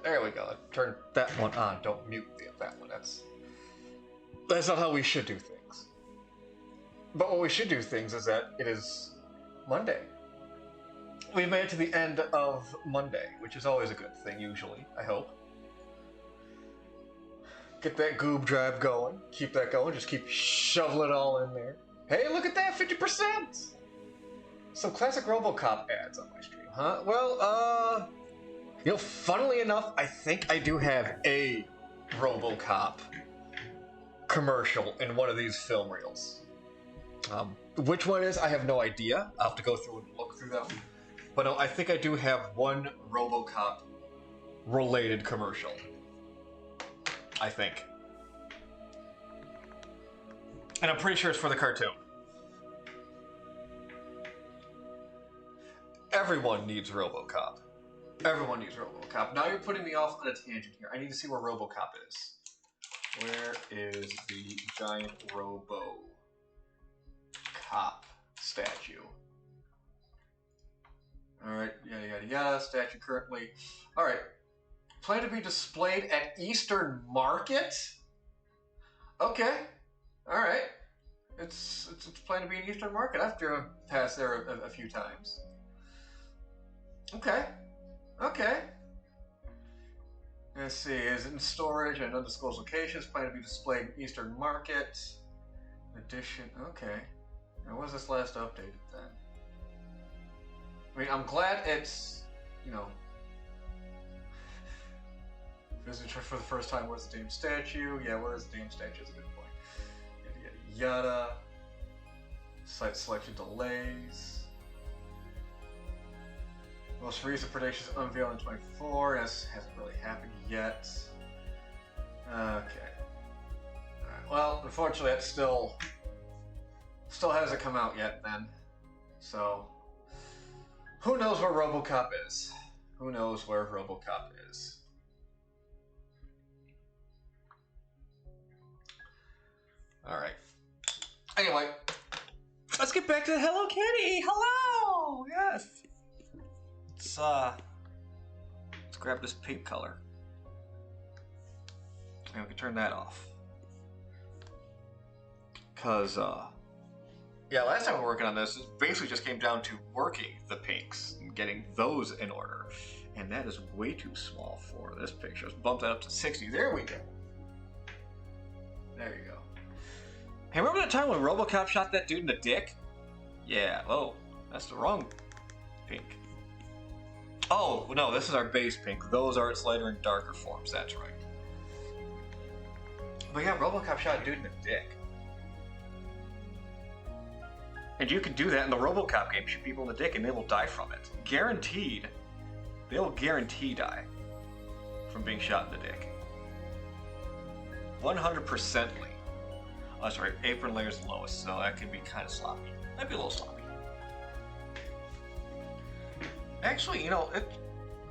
There we go. Turn that one on. Don't mute that one. That's not how we should do things. But what we should do things is that it is Monday. We've made it to the end of Monday, which is always a good thing, usually, I hope. Get that goob drive going. Keep that going. Just keep shoveling it all in there. Hey, look at that, 50%! Some classic RoboCop ads on my stream, huh? Well, funnily enough, I think I do have a RoboCop commercial in one of these film reels. Which one is, I have no idea. I'll have to go through and look through them. But no, I think I do have one RoboCop-related commercial. I think. And I'm pretty sure it's for the cartoon. Everyone needs RoboCop. Everyone needs RoboCop. Now you're putting me off on a tangent here. I need to see where RoboCop is. Where is the giant RoboCop statue? Alright, yada yada yada. Statue currently. Alright. Planned to be displayed at Eastern Market? Okay. Alright. It's planned to be in Eastern Market. I've driven past there a few times. Okay. Okay. Let's see. Is it in storage and undisclosed locations? Planned to be displayed in Eastern Market. Edition. Okay. Now, was this last updated then? I mean, I'm glad it's, visiting for the first time. Where's the damn statue? Yeah, where's the damn statue? Is a good point. Yada yada yada. Site selection delays. Most recent predictions unveiled in 24. This hasn't really happened yet. Okay. Alright. Well, unfortunately, it still hasn't come out yet then. So, who knows where RoboCop is? Who knows where RoboCop is? Alright. Anyway, let's get back to Hello Kitty! Hello! Yes! Let's grab this pink color. And we can turn that off. Cause, yeah, last time we were working on this, it basically just came down to working the pinks and getting those in order. And that is way too small for this picture. Let's bump that up to 60. There we go. There you go. Hey, remember that time when RoboCop shot that dude in the dick? Yeah, oh, that's the wrong pink. Oh, no, this is our base pink. Those are its lighter and darker forms, that's right. But yeah, RoboCop shot a dude in the dick. And you can do that in the RoboCop game, shoot people in the dick and they will die from it. Guaranteed. They will guarantee die from being shot in the dick. 100%ly. Oh, sorry, apron layer's the lowest, so that can be kind of sloppy. Might be a little sloppy. Actually,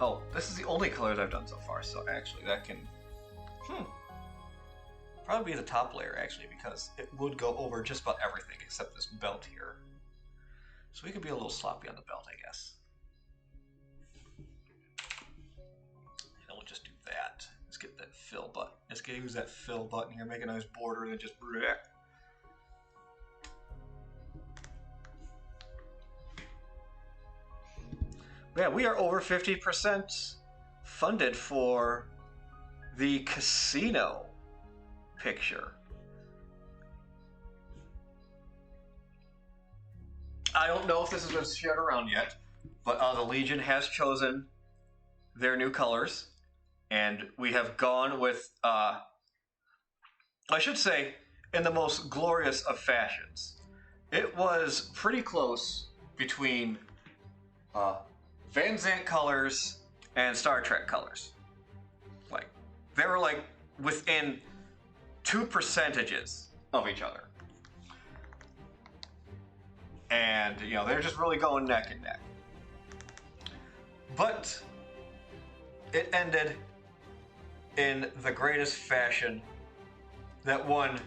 oh, this is the only colors I've done so far, so actually that can, probably be the top layer, actually, because it would go over just about everything except this belt here. So we could be a little sloppy on the belt, I guess. And we'll just do that. Let's get that fill button. Let's use that fill button here, make a nice border, and then just... Yeah, we are over 50% funded for the casino picture. I don't know if this has been shared around yet, but the Legion has chosen their new colors, and we have gone with, I should say, in the most glorious of fashions. It was pretty close between Van Zandt colors and Star Trek colors. Like, they were like within 2% of each other. And, they're just really going neck and neck. But it ended in the greatest fashion that one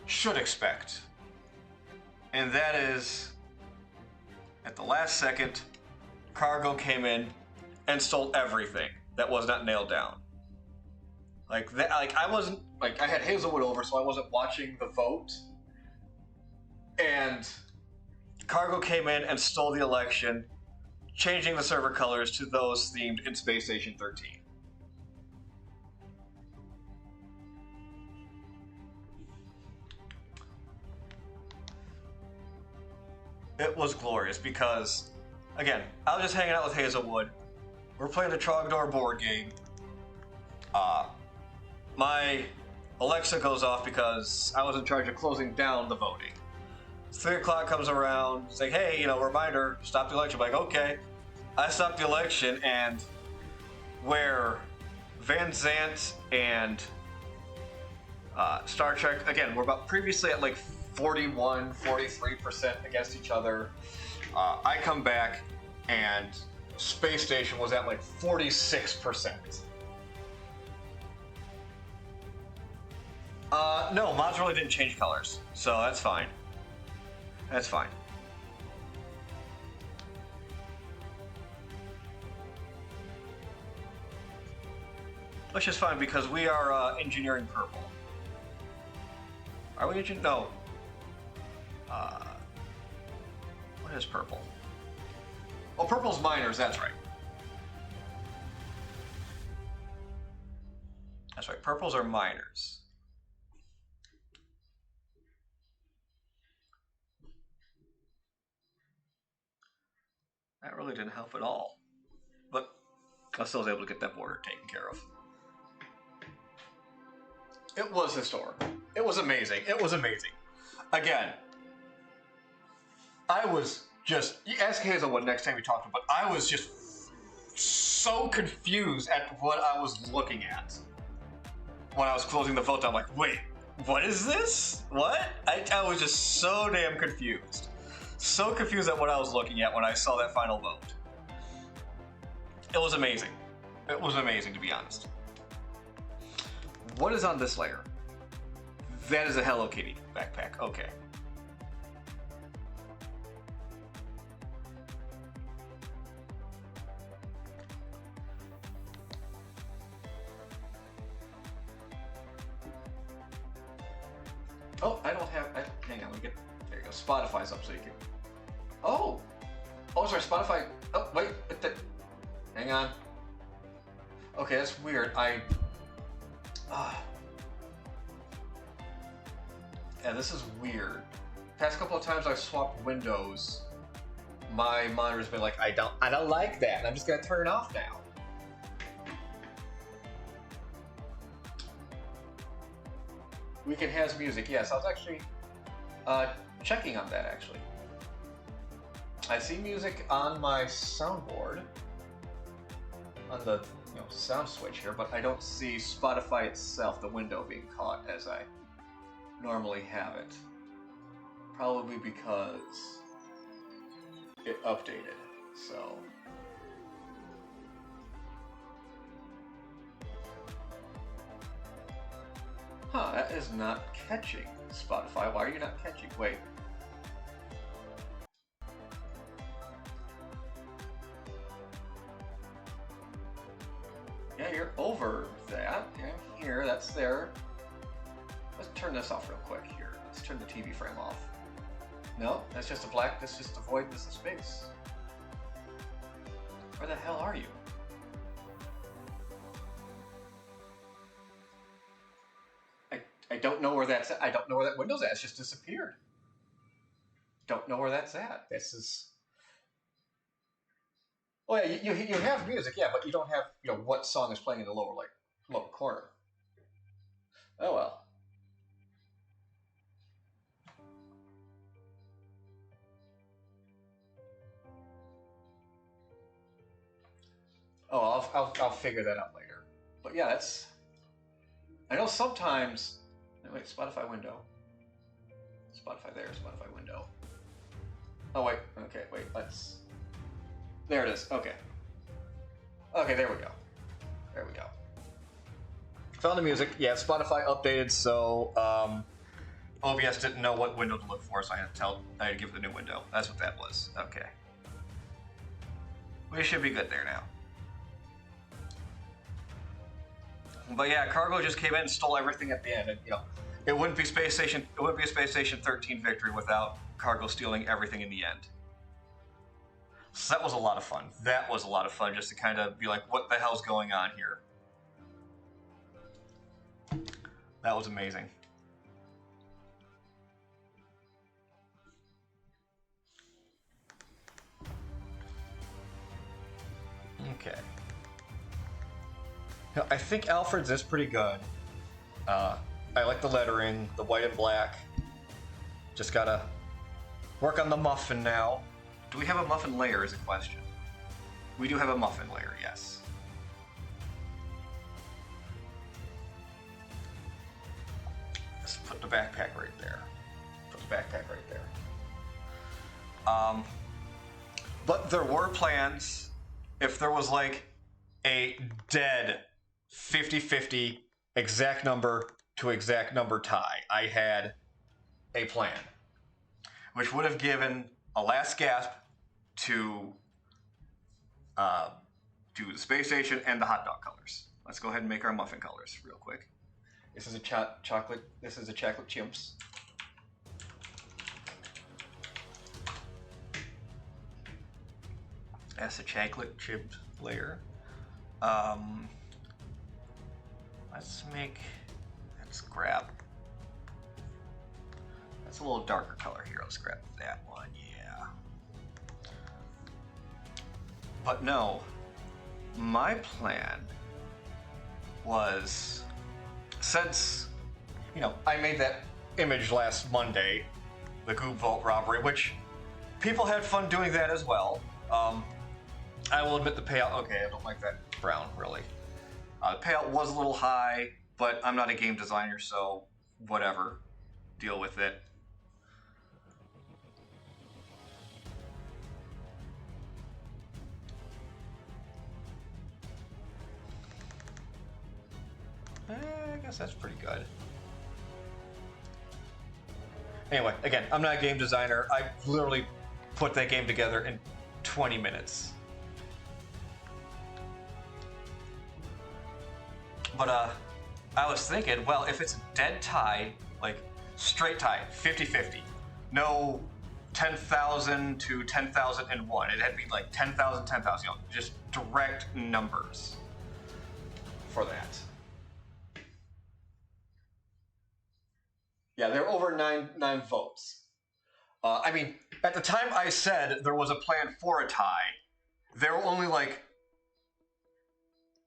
should expect. And that is, at the last second, Cargo came in and stole everything. that was not nailed down. Like that, like I wasn't like I had Hazelwood over, so I wasn't watching the vote, and Cargo came in and stole the election, changing the server colors to those themed in Space Station 13. It was glorious because, again, I was just hanging out with Hazelwood. We're playing the Trogdor board game. My Alexa goes off because I was in charge of closing down the voting. 3 o'clock comes around, it's like, hey, you know, reminder, stop the election. I'm like, okay. I stopped the election, and where Van Zant and Star Trek, again, we're about previously at like 41, 43% against each other. I come back, and Space Station was at like 46%. No, mods really didn't change colors, so that's fine. That's fine. Which is fine because we are engineering purple. Are we engineering? No. What is purple? Oh, purple's miners, that's right. That's right, purples are miners. That really didn't help at all. But I still was able to get that border taken care of. It was historic. It was amazing. It was amazing. Again, I was just, ask Hazelwood next time we talked about, I was just so confused at what I was looking at. When I was closing the vote, I'm like, wait, what is this? What? I was just so damn confused. So confused at what I was looking at when I saw that final vote. It was amazing. It was amazing, to be honest. What is on this layer? That is a Hello Kitty backpack. Okay. Oh, I don't have. Hang on, let me get. There you go. Spotify's up, so you can. Oh! Oh, sorry, Spotify. Oh, wait. Hang on. Okay, that's weird. Yeah, this is weird. Past couple of times I've swapped windows, my monitor's been like, I don't like that, and I'm just gonna turn it off now. Weekend has music. Yes, I was actually checking on that actually. I see music on my soundboard, on the sound switch here, but I don't see Spotify itself, the window being caught as I normally have it. Probably because it updated, so. Huh, that is not catching, Spotify. Why are you not catching? Wait. Yeah, you're over that. Yeah, here, that's there. Let's turn this off real quick here. Let's turn the TV frame off. No, that's just a black, that's just a void, this is space. Where the hell are you? I don't know where that's at. I don't know where that window's at. It's just disappeared. Don't know where that's at. This is... Oh yeah, you have music, yeah, but you don't have, what song is playing in the lower corner. Oh well. Oh, I'll figure that out later. But yeah, that's... I know sometimes... Wait, Spotify window. Spotify there, Spotify window. Oh wait, okay, wait, let's... There it is, okay. Okay, there we go. There we go. Found the music. Yeah, Spotify updated, so OBS didn't know what window to look for, so I had to give it the new window. That's what that was. Okay. We should be good there now. But yeah, Cargo just came in and stole everything at the end. And, it wouldn't be Space Station. It wouldn't be a Space Station 13 victory without Cargo stealing everything in the end. So that was a lot of fun. That was a lot of fun, just to kind of be like, what the hell's going on here? That was amazing. Okay. I think Alfred's is pretty good. I like the lettering, the white and black. Just gotta work on the muffin now. Do we have a muffin layer is a question. We do have a muffin layer, yes. Let's put the backpack right there. Put the backpack right there. But there were plans, if there was like a dead 50-50 exact number to exact number tie, I had a plan, which would have given a last gasp to the Space Station and the hot dog colors. Let's go ahead and make our muffin colors real quick. This is a chocolate. This is a chocolate chimps. That's a chocolate chip layer. Let's grab. That's a little darker color here. Let's grab that one. Yeah. But no, my plan was, since I made that image last Monday, the Goop Vault robbery, which people had fun doing that as well. I will admit the payout. Okay, I don't like that brown really. The payout was a little high, but I'm not a game designer, so whatever. Deal with it. I guess that's pretty good. Anyway, again, I'm not a game designer. I literally put that game together in 20 minutes. But I was thinking, well, if it's a dead tie, like straight tie, 50-50, no 10,000 to 10,001. It had to be like 10,000, 10,000, just direct numbers for that. Yeah, there were over nine votes. I mean, at the time I said there was a plan for a tie, there were only like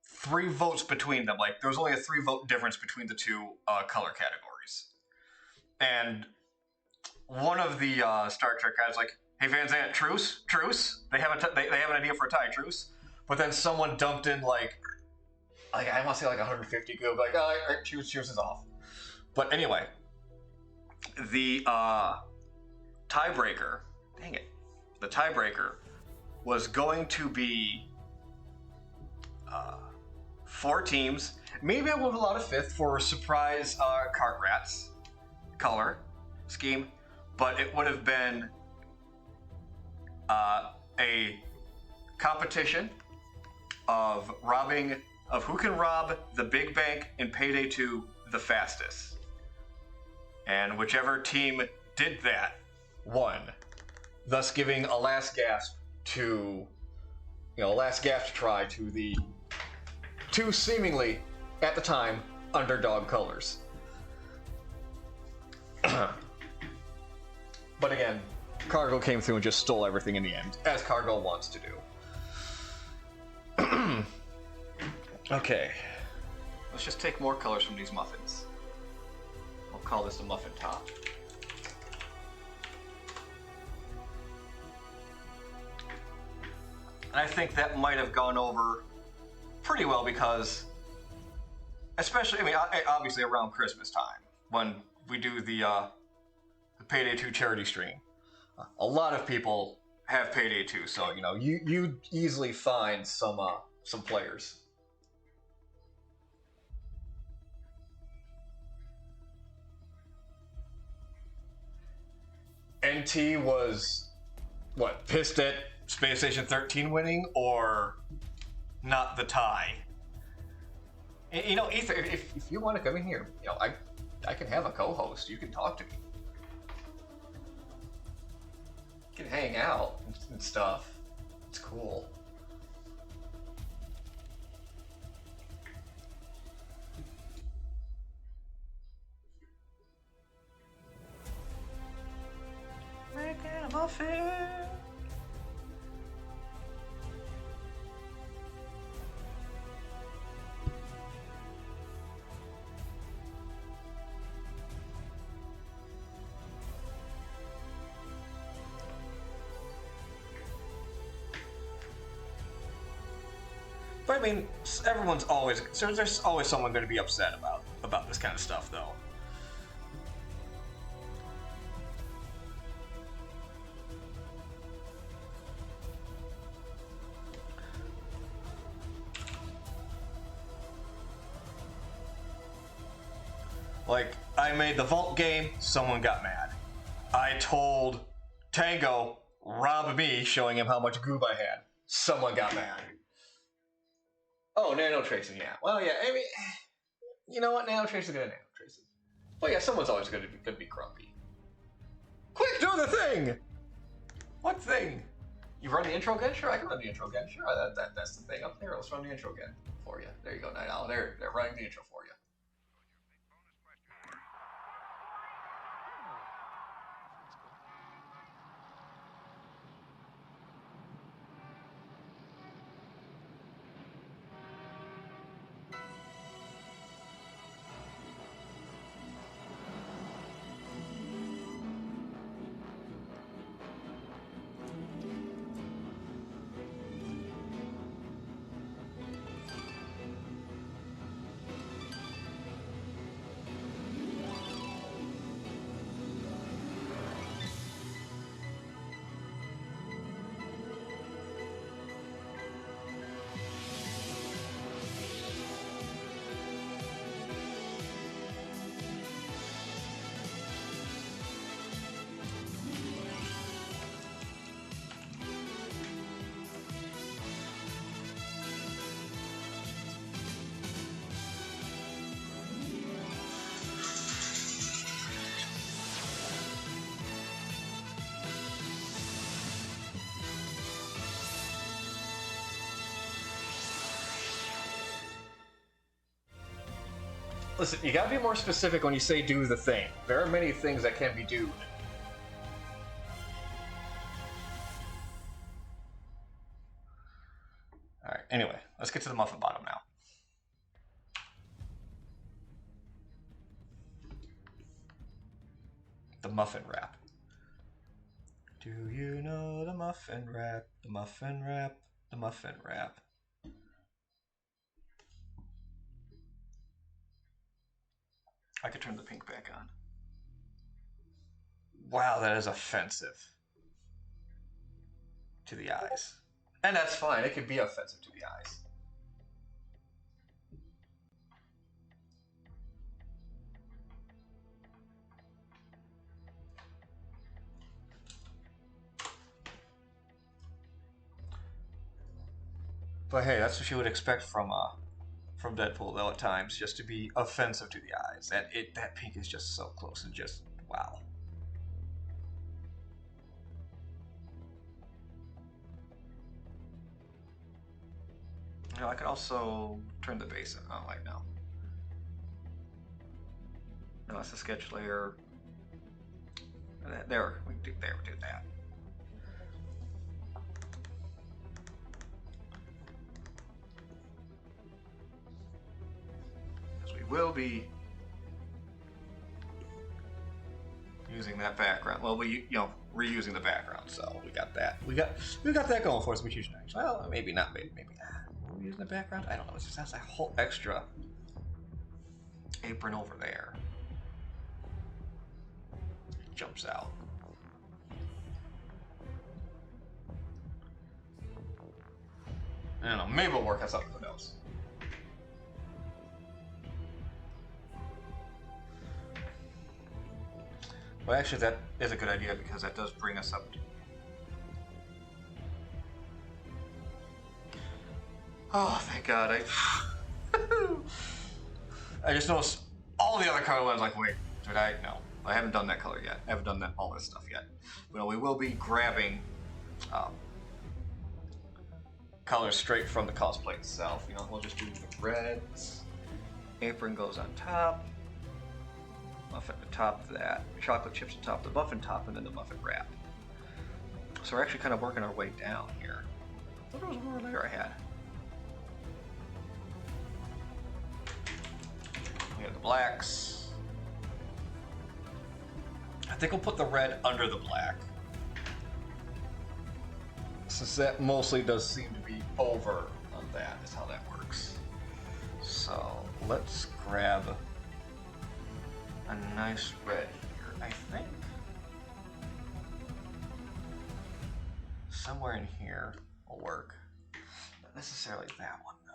3 votes between them. Like, there was only a 3-vote difference between the two color categories. And one of the Star Trek guys was like, "Hey, Van Zandt, truce. They have an idea for a tie, truce." But then someone dumped in like I want to say like 150 go, like, all right, truce is off. But anyway, the tiebreaker, dang it, the tiebreaker was going to be 4 teams. Maybe I would have allowed a 5th for surprise cart rats color scheme, but it would have been a competition of who can rob the big bank in Payday 2 the fastest. And whichever team did that won, thus giving a last gasp to try to the 2 seemingly, at the time, underdog colors. But again, Cargo came through and just stole everything in the end, as Cargo wants to do. Okay. Let's just take more colors from these muffins. I'll call this the muffin top. And I think that might have gone over pretty well because, especially, obviously around Christmas time, when we do the Payday 2 charity stream, a lot of people have Payday 2, so you easily find some players. NT was pissed at Space Station 13 winning, or not the tie? You know, Ether, if you want to come in here, you know, I can have a co-host. You can talk to me. You can hang out and stuff. It's cool. Making a muffin. But I mean, everyone's always there's always someone going to be upset about this kind of stuff, though. Like, I made the Vault game, someone got mad. I told Tango, rob me, showing him how much goob I had. Someone got mad. Oh, nano tracing, yeah. Well, yeah, I mean, you know what? Nano trace is gonna nano trace it. Well, yeah, someone's always gonna be grumpy. Quick, do the thing! What thing? You run the intro again? Sure, I can run the intro again. Sure, that's the thing up there. Let's run the intro again for you. There you go, Night Owl. They're running the intro for you. Listen, you gotta be more specific when you say do the thing. There are many things that can be doed. Alright, anyway, let's get to the muffin bottom now. The muffin wrap. Do you know the muffin wrap? The muffin wrap? The muffin wrap. I could turn the pink back on. Wow, that is offensive to the eyes. And that's fine, it could be offensive to the eyes. But hey, that's what you would expect from Deadpool, though, at times, just to be offensive to the eyes. That pink is just so close and just wow. You know, I could also turn the base on like now. No, that's the sketch layer. There, we do that. Will be using that background. Well, reusing the background, so we got that. We got that going for us, which is nice. Well, maybe not. Maybe we're using the background. I don't know. It just has a whole extra apron over there. It jumps out. I don't know. Maybe it'll work. That's something. Who knows? Well, actually, that is a good idea because that does bring us up to... Oh, thank God. I just noticed all the other color lines. Like, wait, did I? No, I haven't done that color yet. I haven't done all this stuff yet. But no, we will be grabbing colors straight from the cosplay itself. You know, we'll just do the reds. Apron goes on top. Muffin at the top of that. Chocolate chips on top, the muffin top, and then the muffin wrap. So we're actually kind of working our way down here. I thought there was one more layer I had. We have the blacks. I think we'll put the red under the black, since that mostly does seem to be over on that, is how that works. So let's grab a nice red here, I think. Somewhere in here will work. Not necessarily that one, though.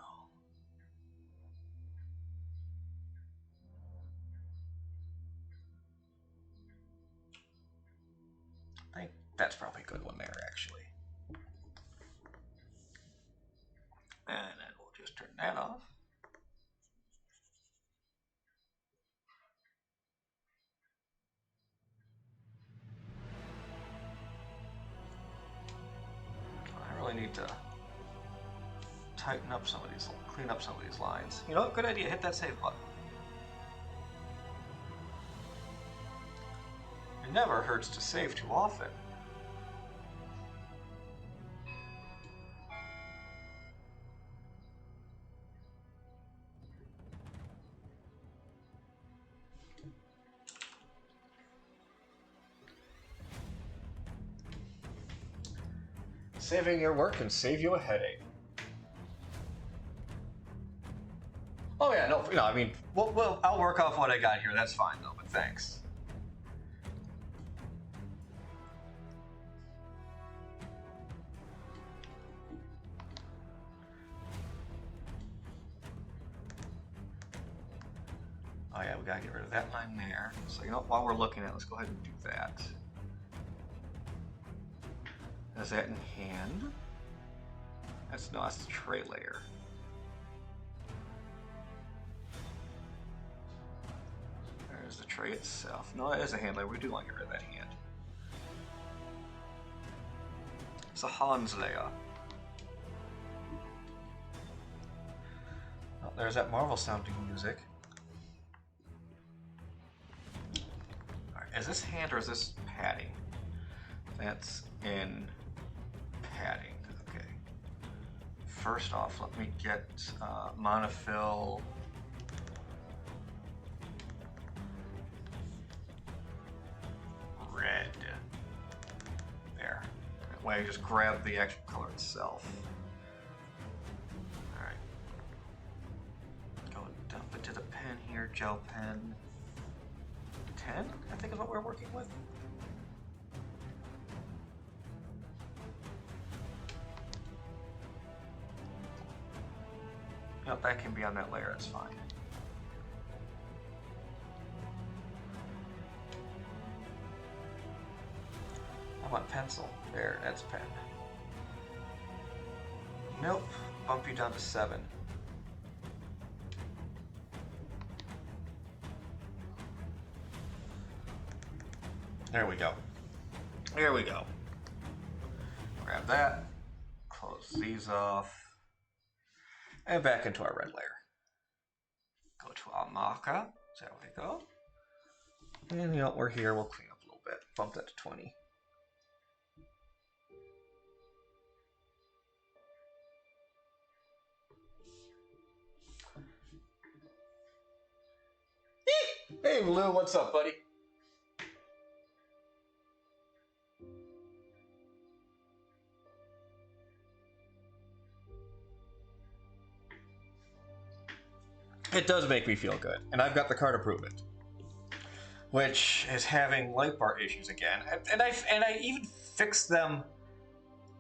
I think that's probably a good one there, actually. And then we'll just turn that off. I really need to tighten up some of these, clean up some of these lines. You know, good idea, hit that save button. It never hurts to save too often. Saving your work can save you a headache. Oh yeah, no, I mean, I'll work off what I got here. That's fine though, but thanks. Oh yeah, we gotta get rid of that line there. So you know, while we're looking at it, let's go ahead and do that. Is that in hand? That's the tray layer. There's the tray itself. No, it is a hand layer. We do want to get rid of that hand. It's a Hans layer. Oh, there's that Marvel sounding music. Alright, is this hand or is this padding? That's in padding. Okay. First off, let me get Monofill. Red. There. That way I just grab the actual color itself. Alright. Go and dump it to the pen here, gel pen. 10, I think is what we're working with. Yep, that can be on that layer, it's fine. I want pencil. There, that's pen. Nope, bump you down to 7. There we go. There we go. Grab that, close these off. And back into our red layer. Go to our marker. There we go. And you know, we're here. We'll clean up a little bit. Bump that to 20. Hey, Lou, what's up, buddy? It does make me feel good, and I've got the card to prove it, which is having light bar issues again, and I even fixed them.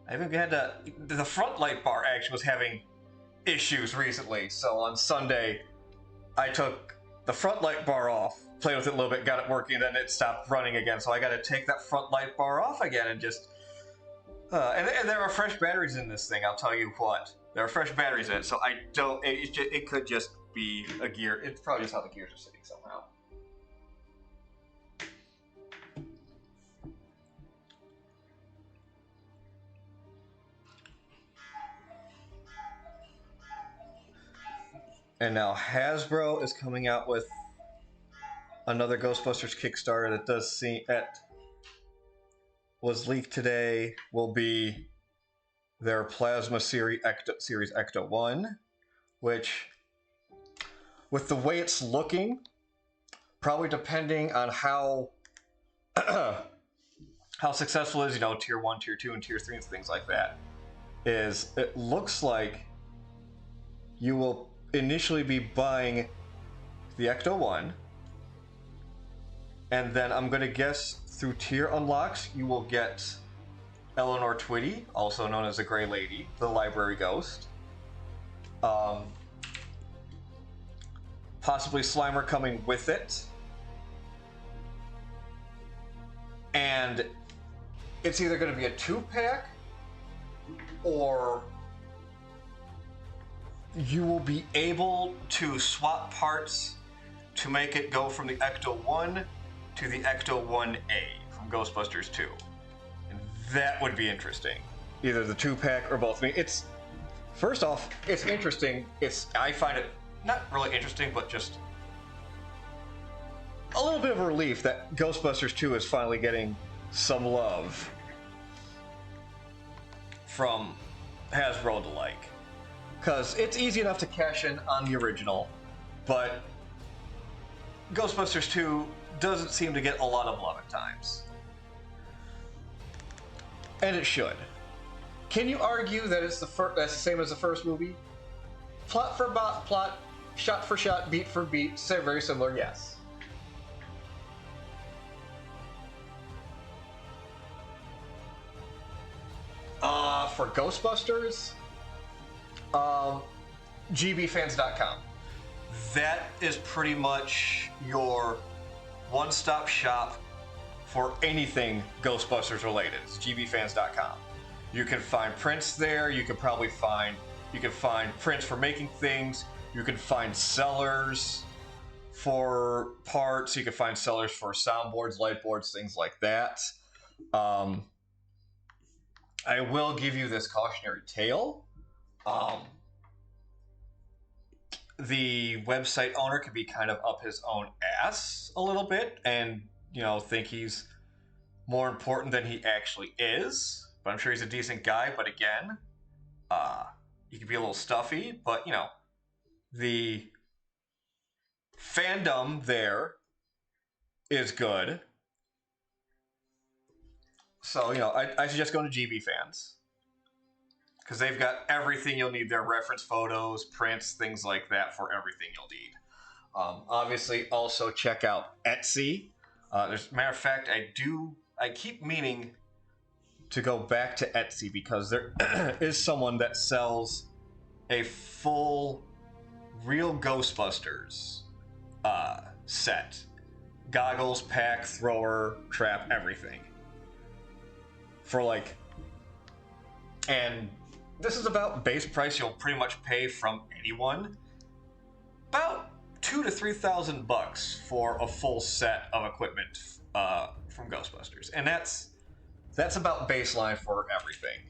I even had the front light bar actually was having issues recently, so on Sunday I took the front light bar off, played with it a little bit, got it working, and then it stopped running again. So I got to take that front light bar off again and just. And there are fresh batteries in this thing. I'll tell you what, there are fresh batteries in it, so I don't. It could just be a gear. It's probably just how the gears are sitting somehow. And now Hasbro is coming out with another Ghostbusters Kickstarter that does seem that was leaked today. Will be their Plasma Series Ecto 1, which, with the way it's looking, probably depending on how how successful it is, tier 1, tier 2, and tier 3 and things like that, is it looks like you will initially be buying the Ecto 1, and then I'm going to guess through tier unlocks you will get Eleanor Twitty, also known as the Grey Lady, the Library Ghost. Possibly Slimer coming with it. And it's either going to be a 2-pack, or you will be able to swap parts to make it go from the Ecto 1 to the Ecto 1A from Ghostbusters 2. And that would be interesting. Either the 2-pack or both. I mean, first off, it's interesting. I find it not really interesting, but just a little bit of a relief that Ghostbusters 2 is finally getting some love from Hasbro to like. Because it's easy enough to cash in on the original, but Ghostbusters 2 doesn't seem to get a lot of love at times. And it should. Can you argue that that's the same as the first movie? Plot for plot, shot for shot, beat for beat, very similar, yes. For Ghostbusters, gbfans.com. That is pretty much your one-stop shop for anything Ghostbusters related. It's gbfans.com. You can find prints there. You can find prints for making things. You can find sellers for parts. You can find sellers for soundboards, light boards, things like that. I will give you this cautionary tale. The website owner can be kind of up his own ass a little bit and, think he's more important than he actually is. But I'm sure he's a decent guy. But again, he can be a little stuffy. But, the fandom there is good. So, I suggest going to GB Fans. Because they've got everything you'll need there. Reference photos, prints, things like that for everything you'll need. Obviously, also check out Etsy. As a matter of fact, I keep meaning to go back to Etsy because there is someone that sells a full real Ghostbusters set. Goggles, pack, thrower, trap, everything. And this is about base price you'll pretty much pay from anyone. About $2,000 to $3,000 for a full set of equipment from Ghostbusters, and that's about baseline for everything.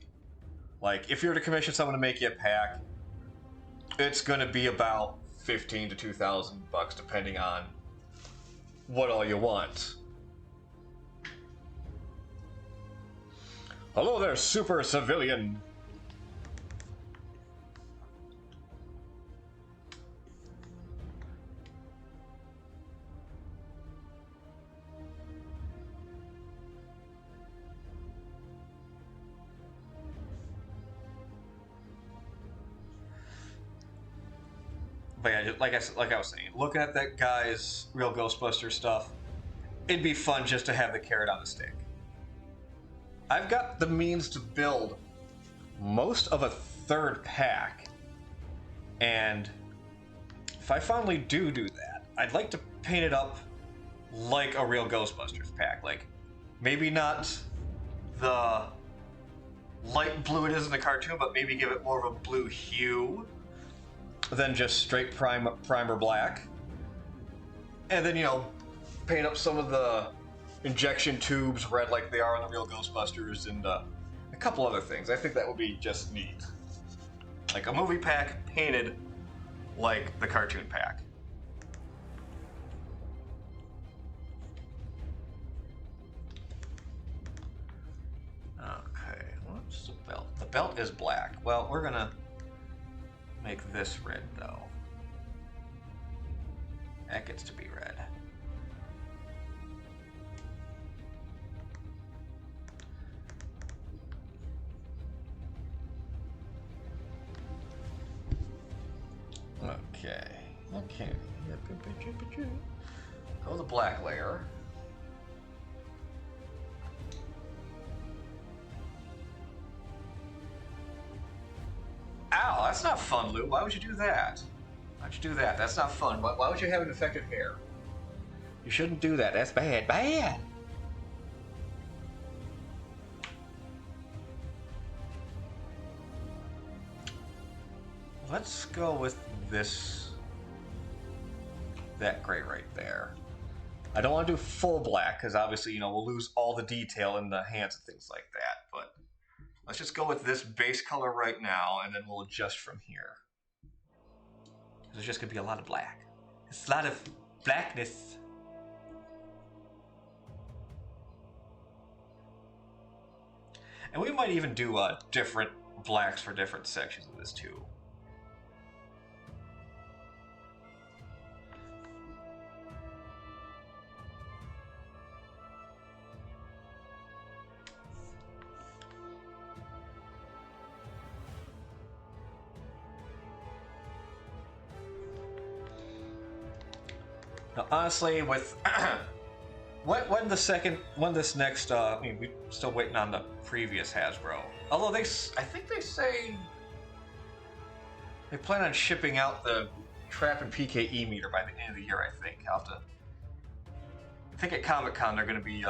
Like, if you were to commission someone to make you a pack, it's going to be about $1,500 to $2,000, depending on what all you want. Hello there, super civilian. But yeah, like I was saying, looking at that guy's real Ghostbuster stuff, it'd be fun just to have the carrot on the stick. I've got the means to build most of a third pack, and if I finally do that, I'd like to paint it up like a real Ghostbusters pack. Like, maybe not the light blue it is in the cartoon, but maybe give it more of a blue hue. than just straight primer black. And then, paint up some of the injection tubes red like they are in the real Ghostbusters, and a couple other things. I think that would be just neat. Like a movie pack painted like the cartoon pack. Okay, what's the belt? The belt is black. Well, we're gonna make this red though. That gets to be red. Okay. Go the black layer. Ow, that's not fun, Lou. Why would you do that? Why'd you do that? That's not fun. Why would you have infected hair? You shouldn't do that. That's bad. Bad! Let's go with that gray right there. I don't want to do full black because obviously, we'll lose all the detail in the hands and things like that. But let's just go with this base color right now, and then we'll adjust from here. There's just gonna be a lot of black. It's a lot of blackness. And we might even do different blacks for different sections of this too. Now, honestly, with when this next, we're still waiting on the previous Hasbro. Although I think they say they plan on shipping out the Trap and PKE meter by the end of the year. I think at Comic-Con they're going to be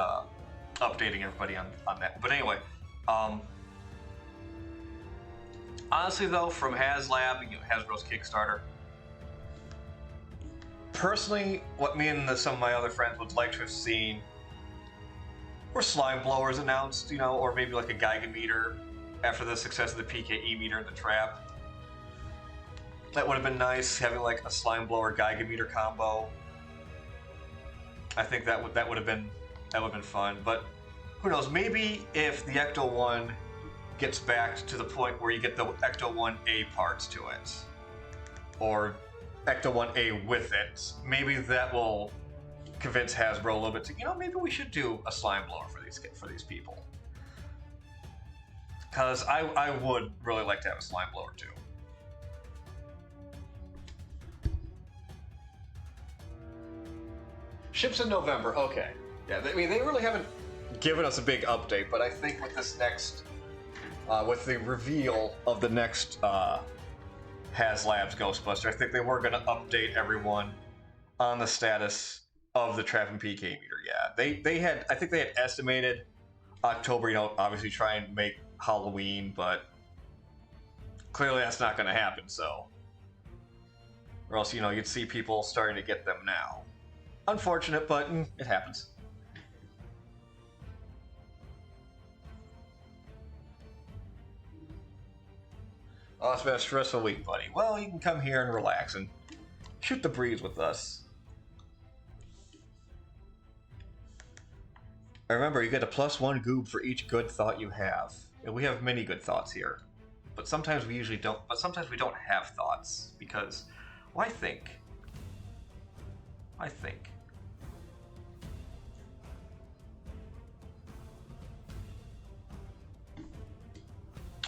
updating everybody on that. But anyway, honestly though, from HasLab, Hasbro's Kickstarter. Personally, what me and some of my other friends would like to have seen were slime blowers announced, or maybe like a Geiger meter after the success of the PKE meter and the Trap. That would have been nice, having like a slime blower Geiger meter combo. I think that would have been fun. But who knows? Maybe if the Ecto-1 gets back to the point where you get the Ecto-1A parts to it, or Ecto-1A with it, maybe that will convince Hasbro a little bit to, maybe we should do a slime blower for these people. Because I would really like to have a slime blower too. Ships in November, okay. Yeah, they really haven't given us a big update, but I think with this next, with the reveal of the next HasLab's Ghostbuster, I think they were going to update everyone on the status of the Trap and PK meter. Yeah, I think they had estimated October, obviously try and make Halloween, but clearly that's not going to happen, so. Or else, you'd see people starting to get them now. Unfortunate, but it happens. Oh, it's been a stressful week, buddy. Well, you can come here and relax and shoot the breeze with us. Remember, you get a +1 goob for each good thought you have. And we have many good thoughts here. But sometimes we usually don't. But sometimes we don't have thoughts because, why think? Why think?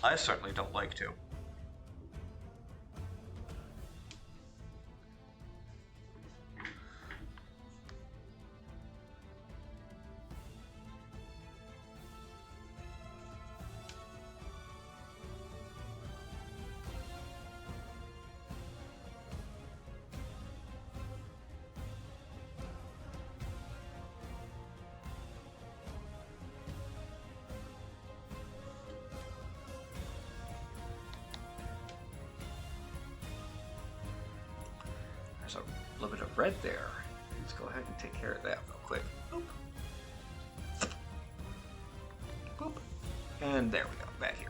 I certainly don't like to. there's a little bit of red there. Let's go ahead and take care of that real quick. Boop. Boop. And there we go, back here.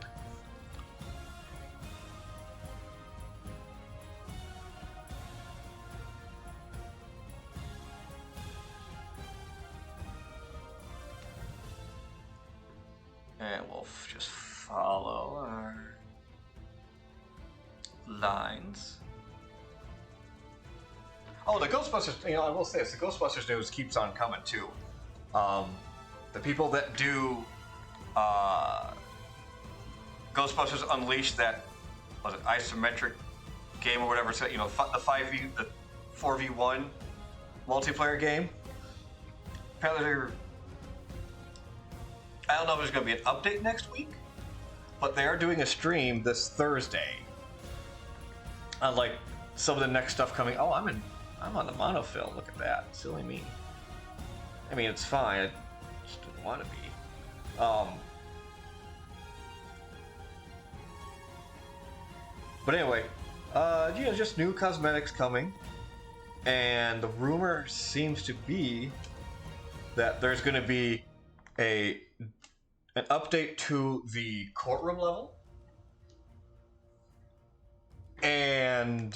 And we'll just follow our lines. Oh, the Ghostbusters, I will say this, the Ghostbusters news keeps on coming too. The people that do Ghostbusters Unleashed, that was it isometric game or whatever, so the 4v1 multiplayer game. Apparently I don't know if there's going to be an update next week, but they are doing a stream this Thursday. Unlike some of the next stuff coming. Oh, I'm on the monofill. Look at that. Silly me. I mean, it's fine. I just didn't want to be. But anyway, just new cosmetics coming, and the rumor seems to be that there's going to be an update to the courtroom level, and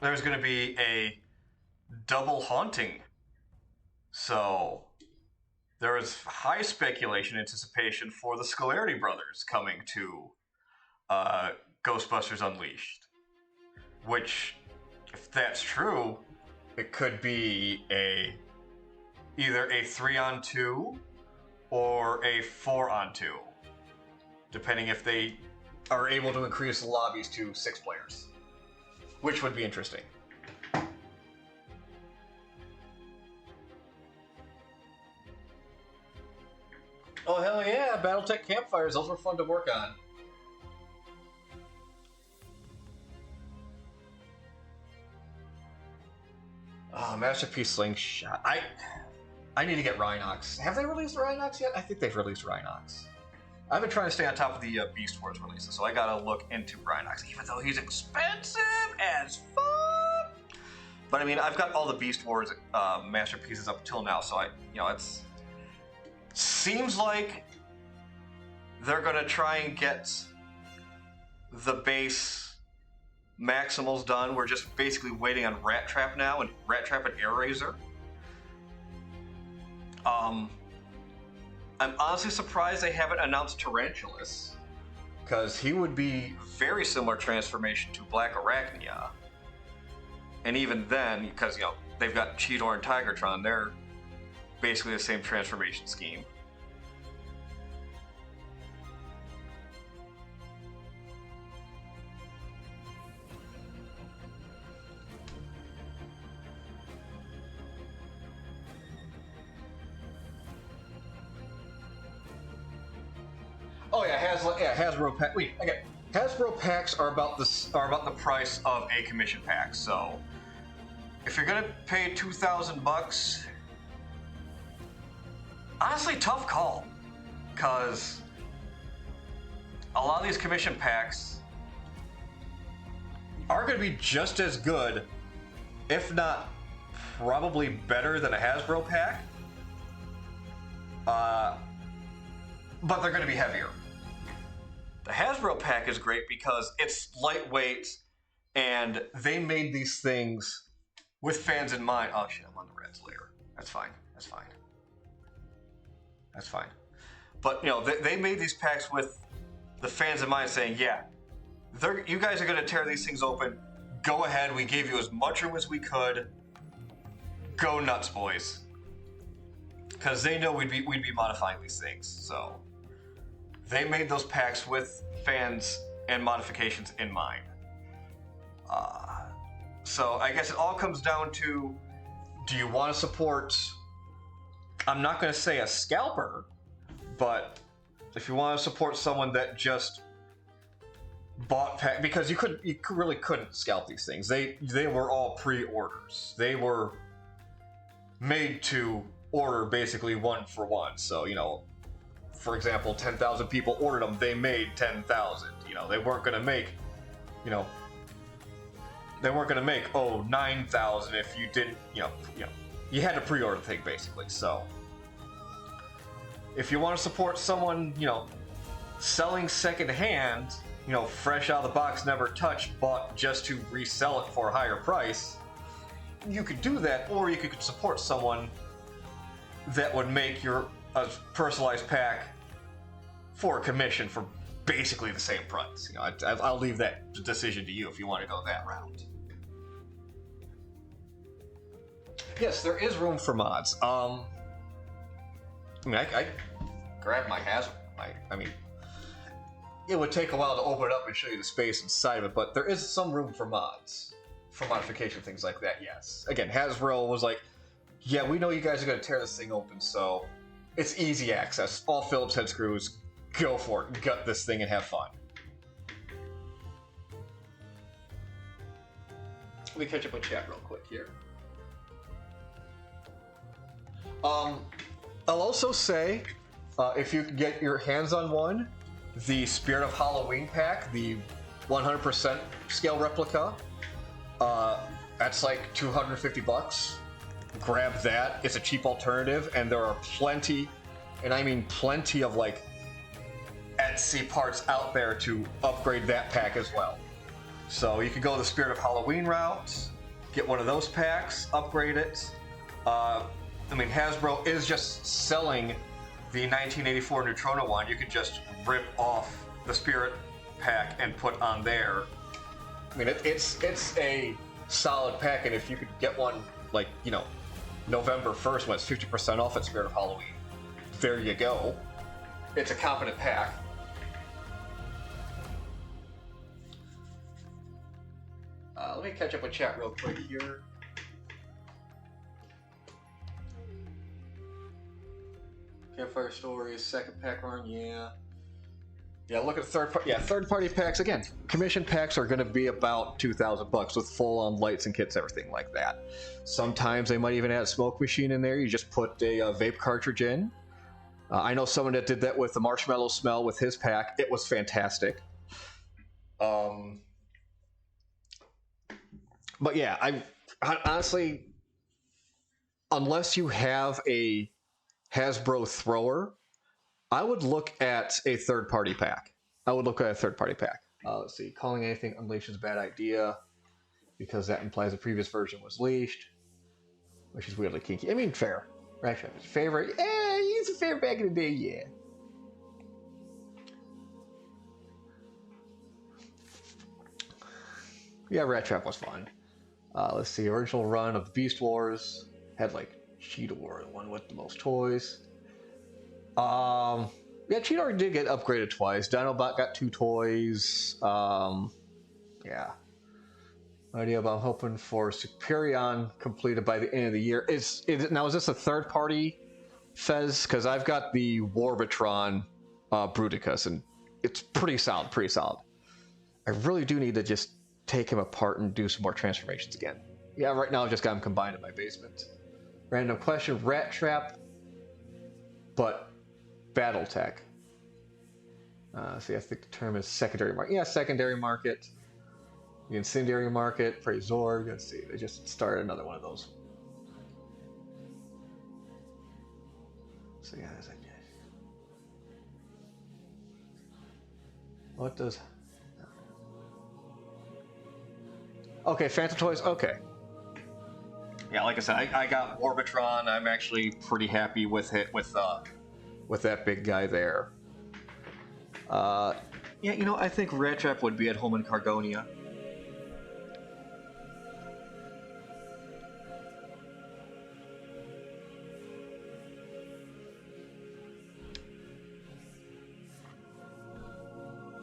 there's going to be a double haunting. So there is high speculation, anticipation for the Scolarity Brothers coming to Ghostbusters Unleashed. Which, if that's true, it could be either a 3-on-2 or a 4-on-2, depending if they are able to increase the lobbies to 6 players, which would be interesting. Oh, hell yeah, Battletech campfires, those were fun to work on. Oh, Masterpiece Slingshot. I need to get Rhinox. Have they released Rhinox yet? I think they've released Rhinox. I've been trying to stay on top of the Beast Wars releases, so I gotta look into Rhinox, even though he's expensive as fuck. But I mean, I've got all the Beast Wars masterpieces up until now, so it's seems like they're gonna try and get the base Maximals done. We're just basically waiting on Rat Trap now, and Rat Trap and Air Razor. I'm honestly surprised they haven't announced Tarantulas, because he would be very similar transformation to Black Arachnia. And even then, because they've got Cheetor and Tigertron, they're basically the same transformation scheme. Oh yeah, Hasbro pack. Wait, again, Hasbro packs are about the price of a commission pack. So, if you're gonna pay $2,000, honestly, tough call, because a lot of these commission packs are gonna be just as good, if not probably better than a Hasbro pack. But they're gonna be heavier. The Hasbro pack is great because it's lightweight, and they made these things with fans in mind. Oh shit, I'm on the Reds layer. That's fine. That's fine. That's fine. But they made these packs with the fans in mind, saying, "Yeah, you guys are gonna tear these things open. Go ahead. We gave you as much room as we could. Go nuts, boys." Because they know we'd be modifying these things, so. They made those packs with fans and modifications in mind. So I guess it all comes down to, do you want to support, I'm not going to say a scalper, but if you want to support someone that just bought pack, because you really couldn't scalp these things. They were all pre-orders. They were made to order basically one for one. So, for example, 10,000 people ordered them, they made 10,000. They weren't going to make, they weren't going to make 9,000 if you didn't, you had to pre-order the thing basically. So if you want to support someone, selling secondhand, fresh out of the box, never touched, bought just to resell it for a higher price, you could do that, or you could support someone that would make a personalized pack for a commission for basically the same price. I'll leave that decision to you if you want to go that route. Yes, there is room for mods. I grabbed my Hasbro. It would take a while to open it up and show you the space inside of it, but there is some room for mods, for modification, things like that. Yes. Again, Hasbro was like, yeah, we know you guys are going to tear this thing open, so it's easy access. All Phillips head screws. Go for it. Gut this thing and have fun. Let me catch up with chat real quick here. I'll also say, if you can get your hands on one, the Spirit of Halloween pack, the 100% scale replica, that's like $250. Grab that. It's a cheap alternative, and there are plenty, and I mean plenty of like Etsy parts out there to upgrade that pack as well. So you could go the Spirit of Halloween route, get one of those packs, upgrade it. Hasbro is just selling the 1984 Neutrona one. You could just rip off the Spirit pack and put on there. It's a solid pack, and if you could get one like, November 1st when it's 50% off at Spirit of Halloween, there you go. It's a competent pack. Let me catch up with chat real quick here. Campfire Stories, second pack run, yeah. Yeah, look at third party packs again. Commission packs are going to be about $2,000 with full on lights and kits, everything like that. Sometimes they might even add a smoke machine in there. You just put a vape cartridge in. I know someone that did that with the Marshmallow Smell with his pack. It was fantastic. But yeah, I honestly, unless you have a Hasbro thrower, I would look at a third-party pack. Let's see. Calling anything unleashed is a bad idea because that implies the previous version was leashed, which is weirdly kinky. Fair. Rat Trap is favorite. He's a favorite back in the day, yeah. Yeah, Rat Trap was fun. Let's see. Original run of Beast Wars had like Cheetah War, the one with the most toys. Yeah, Cheetor did get upgraded twice. Dinobot got 2 toys. Yeah. Idea about hoping for Superion completed by the end of the year. Is this a third party Fez? Because I've got the Warbitron Bruticus, and it's pretty solid. I really do need to just take him apart and do some more transformations again. Yeah, right now I've just got him combined in my basement. Random question: Rat Trap, but BattleTech. See, I think the term is secondary market. Yeah, secondary market. The incendiary market, Prey Zorg. Let's see, they just started another one of those. So yeah, there's like, what does? Okay, Phantom Toys. Okay. Yeah, like I said, I got Orbitron. I'm actually pretty happy with it, with that big guy there. Yeah, I think Rat Trap would be at home in Cargonia.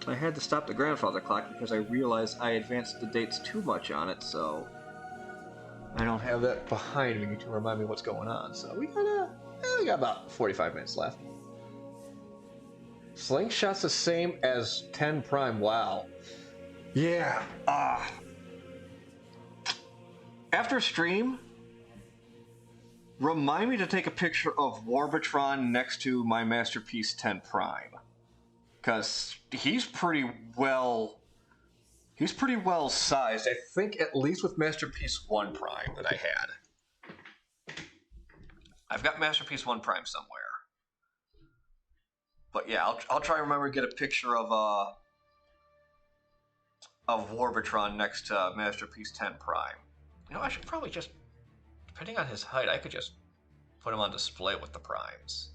I had to stop the grandfather clock because I realized I advanced the dates too much on it, so I don't have that behind me to remind me what's going on. So we got about 45 minutes left. Slingshot's the same as 10 Prime. Wow. Yeah. After stream, remind me to take a picture of Warbitron next to my Masterpiece 10 Prime. Because he's pretty well He's pretty well sized. I think at least with Masterpiece 1 Prime that I had. I've got Masterpiece 1 Prime somewhere. But yeah, I'll try to remember to get a picture of Warbitron next to Masterpiece 10 Prime. You know, I should probably just, depending on his height, I could just put him on display with the primes.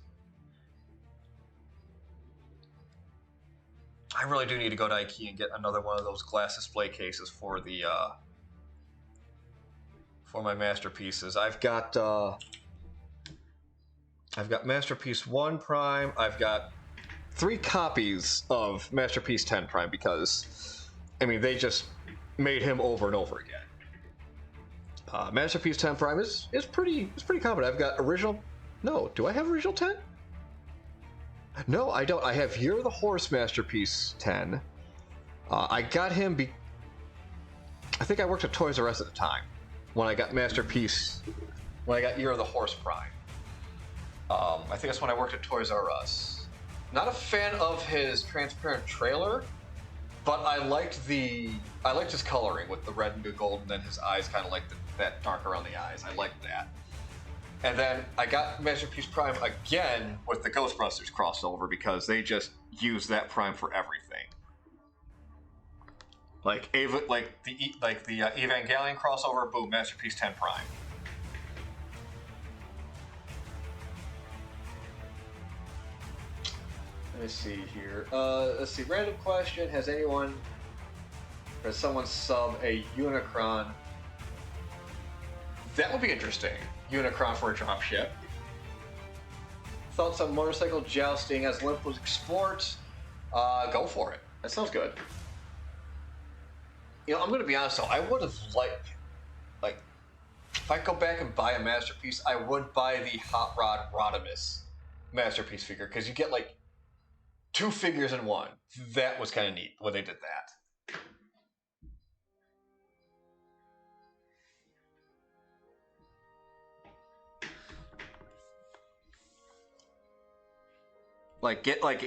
I really do need to go to IKEA and get another one of those glass display cases for the for my masterpieces. I've got Masterpiece 1 Prime. I've got 3 copies of Masterpiece 10 Prime because, I mean, they just made him over and over again. Masterpiece 10 Prime is pretty common. I've got original. No, do I have original 10? No, I don't. I have Year of the Horse Masterpiece 10. I got him. I think I worked at Toys R Us at the time when I got Masterpiece. When I got Year of the Horse Prime. I think that's when I worked at Toys R Us. Not a fan of his transparent trailer, but I liked his coloring with the red and the gold, and then his eyes kind of like that dark around the eyes. I liked that. And then I got Masterpiece Prime again with the Ghostbusters crossover because they just use that Prime for everything. Like the Evangelion crossover, boom, Masterpiece 10 Prime. Let me see here. Let's see. Random question: has someone sub a Unicron? That would be interesting. Unicron for a dropship. Thoughts on motorcycle jousting as Olympus Sport? Go for it. That sounds good. You know, I'm going to be honest though. I would have liked, if I go back and buy a Masterpiece, I would buy the Hot Rod Rodimus Masterpiece figure because you get 2 figures in one. That was kind of neat when they did that.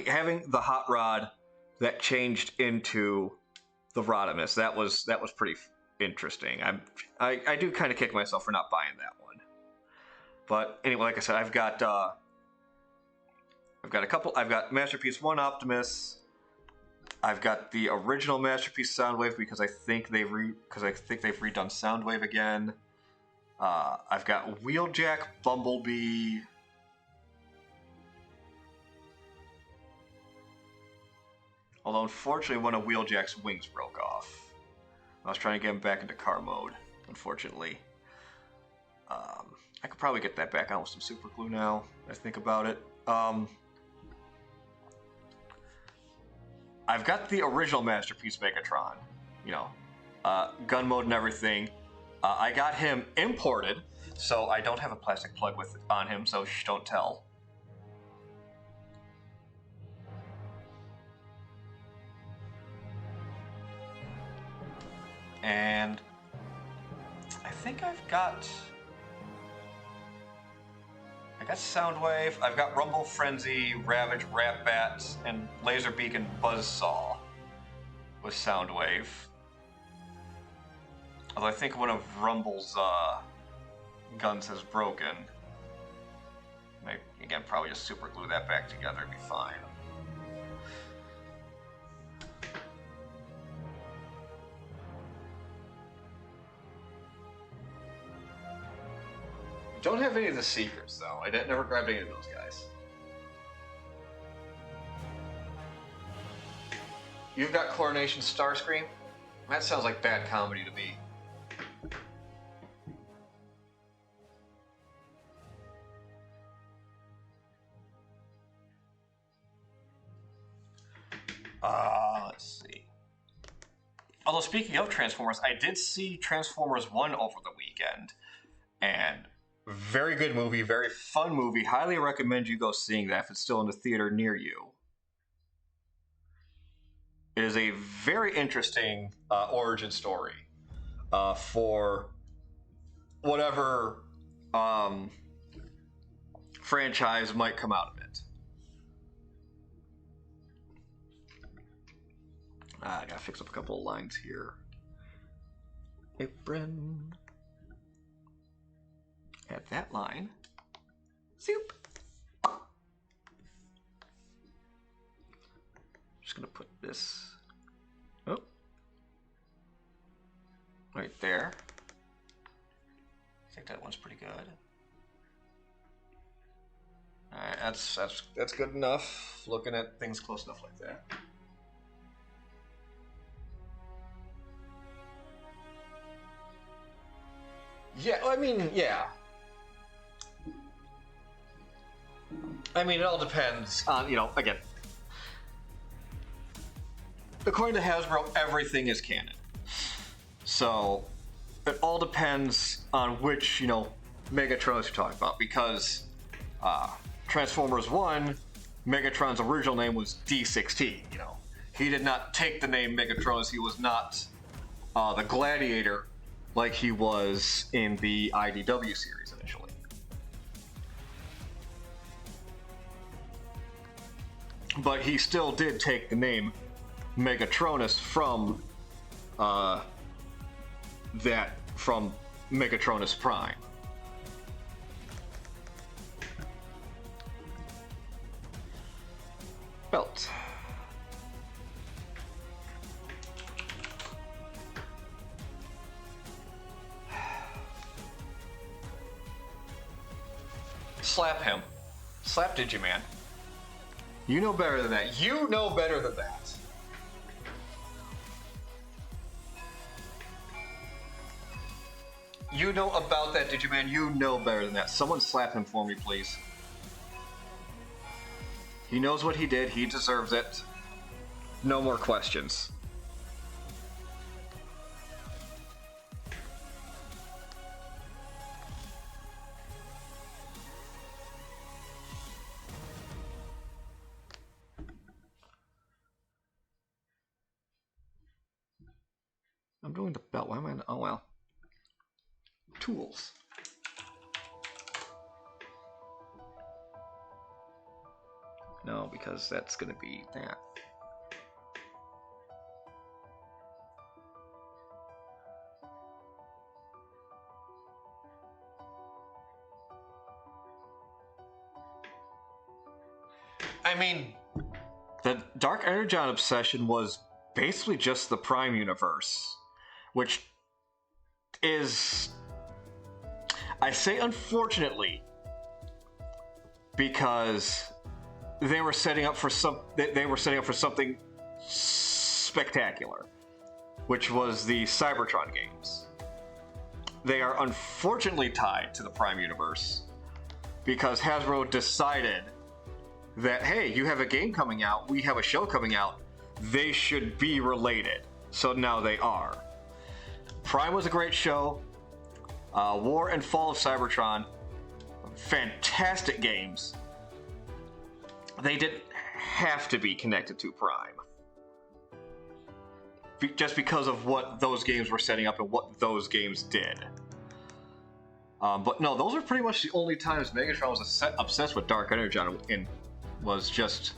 Having the Hot Rod that changed into the Rodimus. That was pretty interesting. I do kind of kick myself for not buying that one. But anyway, like I said, I've got a couple. I've got Masterpiece 1 Optimus. I've got the original Masterpiece Soundwave because I think they've redone Soundwave again. I've got Wheeljack Bumblebee. Although, unfortunately, one of Wheeljack's wings broke off. I was trying to get him back into car mode, unfortunately. I could probably get that back on with some super glue now, I think about it. I've got the original Masterpiece Megatron, gun mode and everything. I got him imported, so I don't have a plastic plug on him, so shh, don't tell. And I think I've got Soundwave, I've got Rumble Frenzy, Ravage, Ratbat, and Laserbeak and Buzzsaw with Soundwave. Although I think one of Rumble's guns has broken. Maybe, again, probably just super glue that back together and be fine. Don't have any of the Seekers, though. I never grabbed any of those guys. You've got Coronation Starscream? That sounds like bad comedy to me. Let's see. Although, speaking of Transformers, I did see Transformers 1 over the weekend. And very good movie, very fun movie. Highly recommend you go seeing that if it's still in the theater near you. It is a very interesting origin story for whatever franchise might come out of it. I gotta fix up a couple of lines here. Apron. Add that line. Soup. Just gonna put this right there. I think that one's pretty good. All right, that's good enough. Looking at things close enough like that. Yeah, I mean, yeah. I mean, it all depends on, again, according to Hasbro, everything is canon. So, it all depends on which, Megatrons you're talking about, because Transformers 1, Megatron's original name was D16, He did not take the name Megatronus, he was not the Gladiator like he was in the IDW series initially. But he still did take the name Megatronus from Megatronus Prime. Belt. Slap him. Slap Digiman. You know better than that. You know better than that. You know about that, Digiman. You know better than that. Someone slap him for me, please. He knows what he did. He deserves it. No more questions. I'm doing the belt. Why am I? Oh well. Tools. No, because that's going to be that. I mean, the Dark Energon obsession was basically just the Prime universe, which is, I say unfortunately, because they were setting up for something spectacular, which was the Cybertron games. They are unfortunately tied to the Prime universe because Hasbro decided that, hey, you have a game coming out, we have a show coming out, they should be related. So now they are. Prime was a great show. War and Fall of Cybertron, fantastic games. They didn't have to be connected to Prime. Just because of what those games were setting up and what those games did. But no, those are pretty much the only times Megatron was obsessed with Dark Energon, was just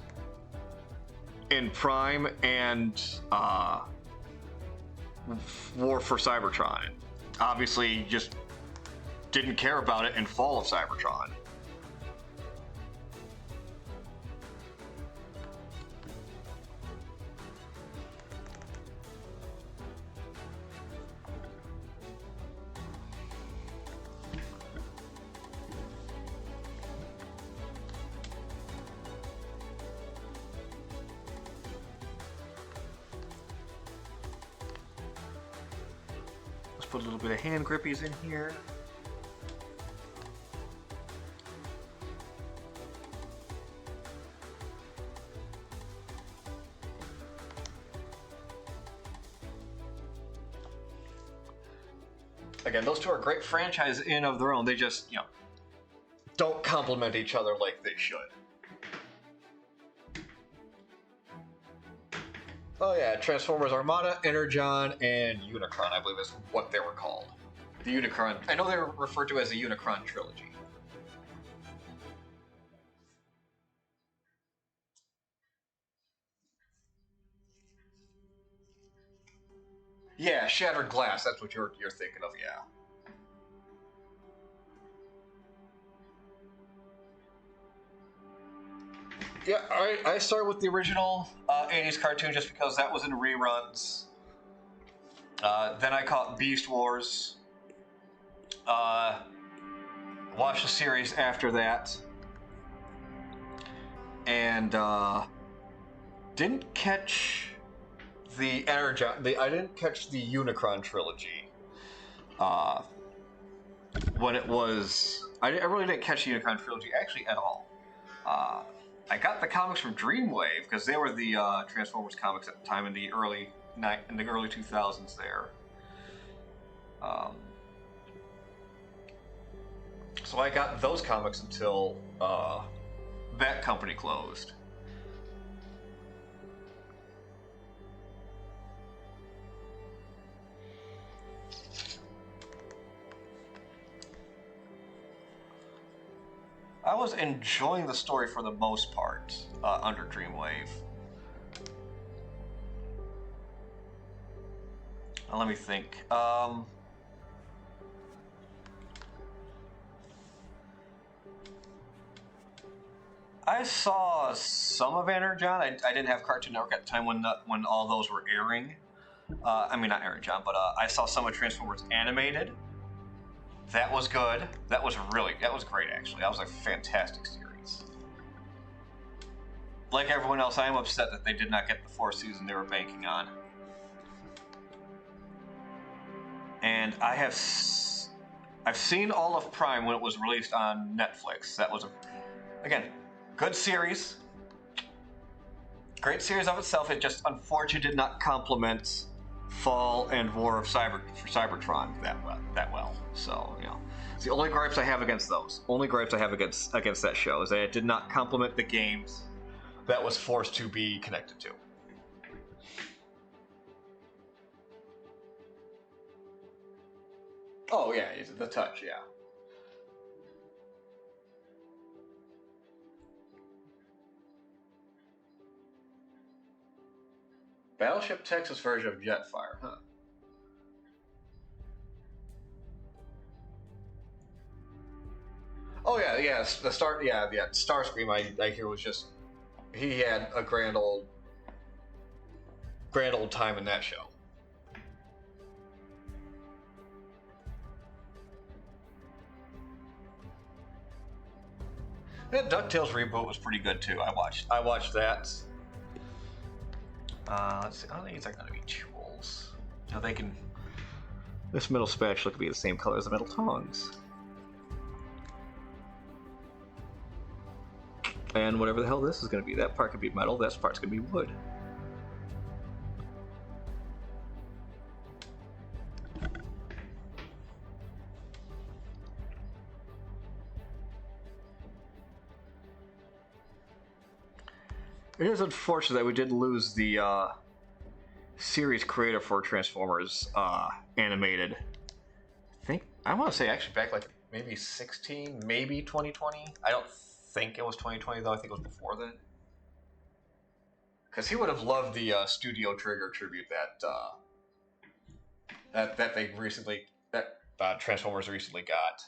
in Prime and War for Cybertron. Obviously, just didn't care about it in Fall of Cybertron. Put a little bit of hand grippies in here. Again, those two are great franchises in of their own. They just, don't complement each other like they should. Oh yeah, Transformers Armada, Energon, and Unicron, I believe is what they were called. The Unicron, I know they were referred to as the Unicron trilogy. Yeah, Shattered Glass. That's what you're thinking of. Yeah. Yeah, I started with the original 80s cartoon just because that was in reruns. Then I caught Beast Wars. Uh, watched the series after that. And didn't catch the Energon. I didn't catch the Unicron trilogy. Uh, when it was. I really didn't catch the Unicron trilogy actually at all. Uh, I got the comics from Dreamwave because they were the Transformers comics at the time in the early 2000s. There, so I got those comics until that company closed. I was enjoying the story for the most part under Dreamwave. Let me think. I saw some of Energon. I didn't have Cartoon Network at the time when all those were airing. I mean, not Energon, but I saw some of Transformers animated. That was good. That was great, actually. That was a fantastic series. Like everyone else, I am upset that they did not get the fourth season they were banking on. And I've seen all of Prime when it was released on Netflix. That was again, good series. Great series of itself. It just unfortunately did not complement Fall and War of Cybertron that well. So, it's the only gripes I have against those. Only gripes I have against that show is that it did not complement the games that was forced to be connected to. Oh yeah, the touch, yeah. Battleship Texas version of Jetfire, huh? Oh yeah. The Starscream I hear was just he had a grand old time in that show. That DuckTales reboot was pretty good too. I watched that. Let's see. I don't think these are going to be tools. Now they can. This metal spatula could be the same color as the metal tongs. And whatever the hell this is going to be, that part could be metal. This part's going to be wood. It is unfortunate that we did lose the series creator for Transformers animated. I want to say actually back like maybe 16, maybe 2020. I don't think it was 2020 though. I think it was before then. Because he would have loved the Studio Trigger tribute that Transformers recently got.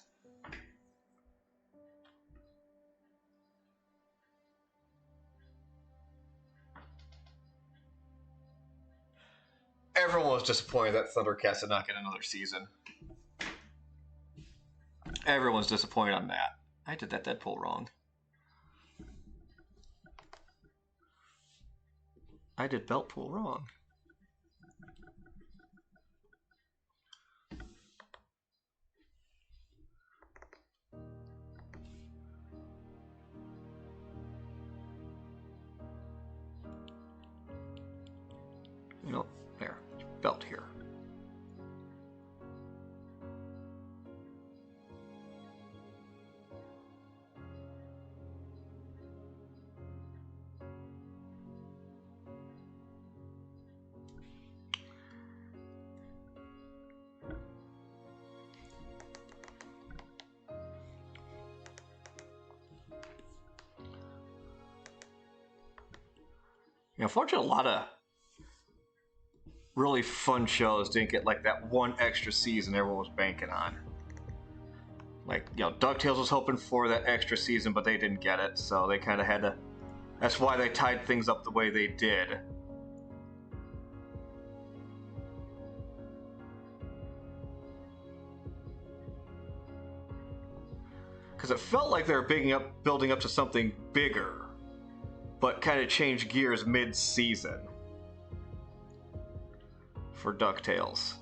Everyone was disappointed that Thundercats did not get another season. Everyone's disappointed on that. I did that Deadpool wrong. I did Beltpool wrong. There. Belt here. Unfortunately, really fun shows didn't get like that one extra season everyone was banking on. Like, you know, DuckTales was hoping for that extra season, but they didn't get it, so they kind of had to. That's why they tied things up the way they did. Because it felt like they were building up to something bigger, but kind of changed gears mid-season for DuckTales.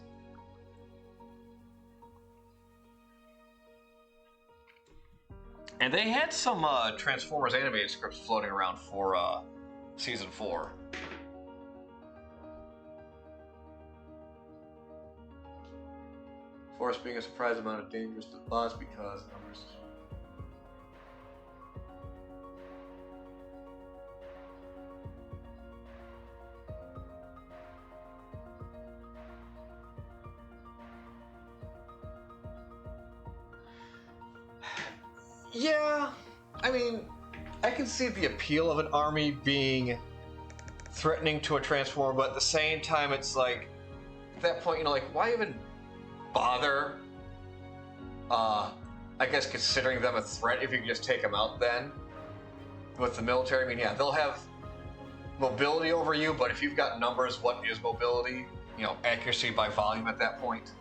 And they had some Transformers animated scripts floating around for season 4. Force being a surprise amount of dangerous to the boss because numbers. Yeah, I mean, I can see the appeal of an army being threatening to a Transformer, but at the same time, it's like, at that point, you know, like, why even bother, I guess, considering them a threat if you can just take them out then? With the military, I mean, yeah, they'll have mobility over you, but if you've got numbers, what is mobility? You know, accuracy by volume at that point.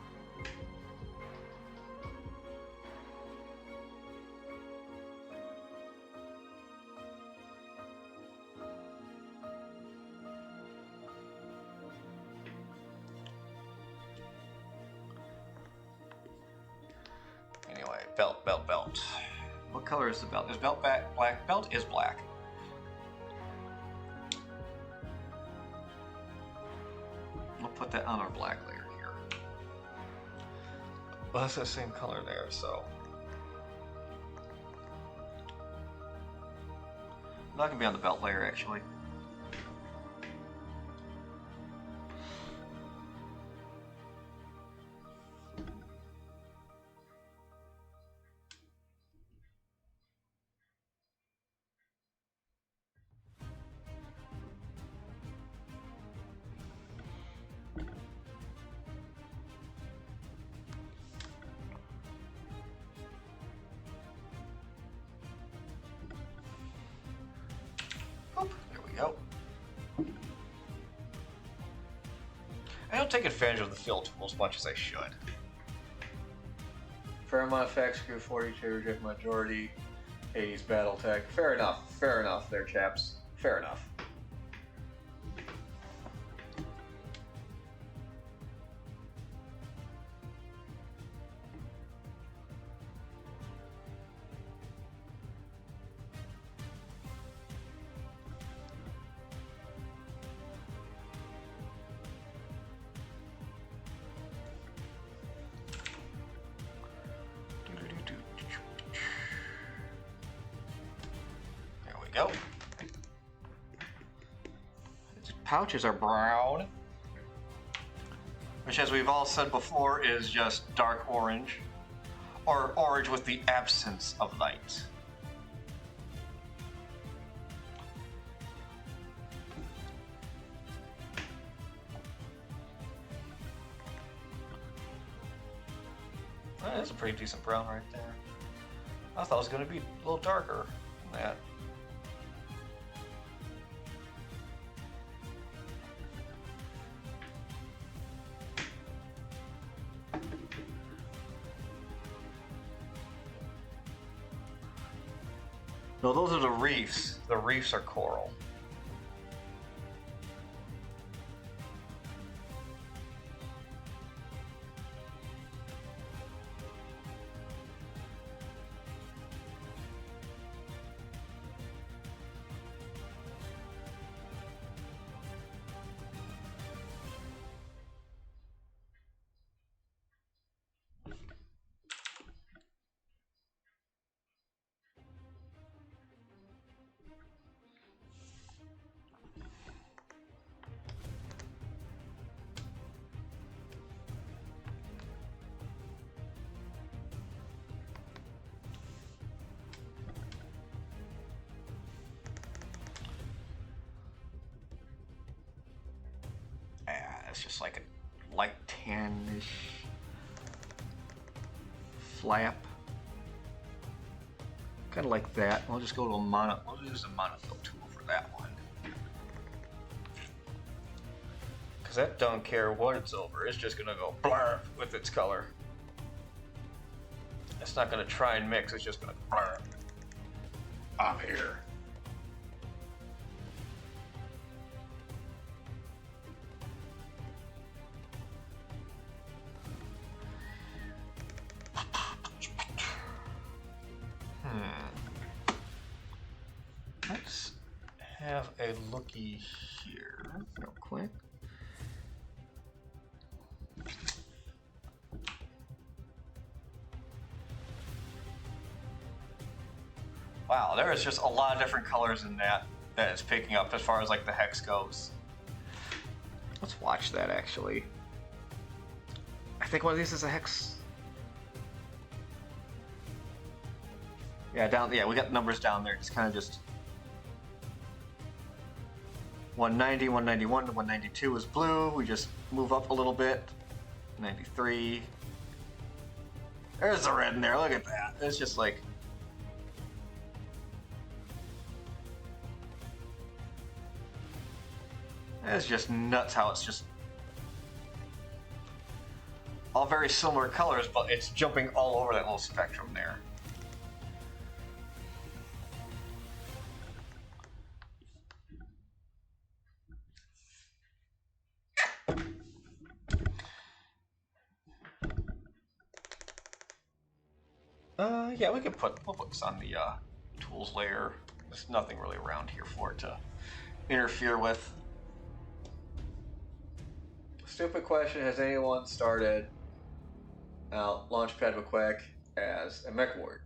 Anyway, belt. What color is the belt? Is belt black? Belt is black. We'll put that on our black layer here. Well, that's the same color there, so. That can be on the belt layer, actually. There we go. I don't take advantage of the fill tool as much as I should. Fairmont effects, Crew 42, reject majority, 80s Battletech. Fair enough there, chaps. Fair enough. Go. Its pouches are brown, which, as we've all said before, is just dark orange, or orange with the absence of light. That's a pretty decent brown right there. I thought it was going to be a little darker than that. No, those are the reefs. The reefs are coral. It's just like a light tannish flap. Kind of like that. We'll just go to a we'll use a monofill tool for that one. Because that don't care what it's over. It's just going to go blarf with its color. It's not going to try and mix. It's just going to blarf. I'm here. Let's have a looky here real quick. Wow, there is just a lot of different colors in that it's picking up as far as like the hex goes. Let's watch that actually. I think one of these is a hex. Yeah, we got numbers down there. It's kind of just 190, 191 to 192 is blue. We just move up a little bit. 93. There's the red in there. Look at that. It's just like. It's just nuts how it's just all very similar colors, but it's jumping all over that little spectrum there. Yeah, we'll put this on the tools layer. There's nothing really around here for it to interfere with. Stupid question: has anyone started Launchpad McQuack as a mech ward?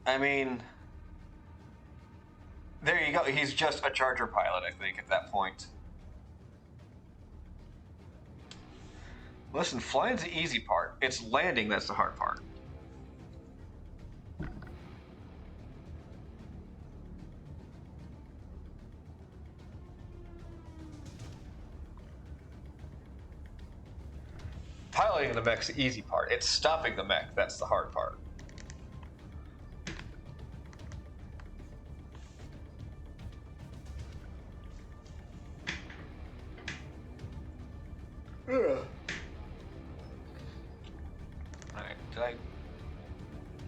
I mean, there you go. He's just a charger pilot, I think, at that point. Listen, flying's the easy part. It's landing that's the hard part. Piloting the mech's the easy part. It's stopping the mech that's the hard part. Alright,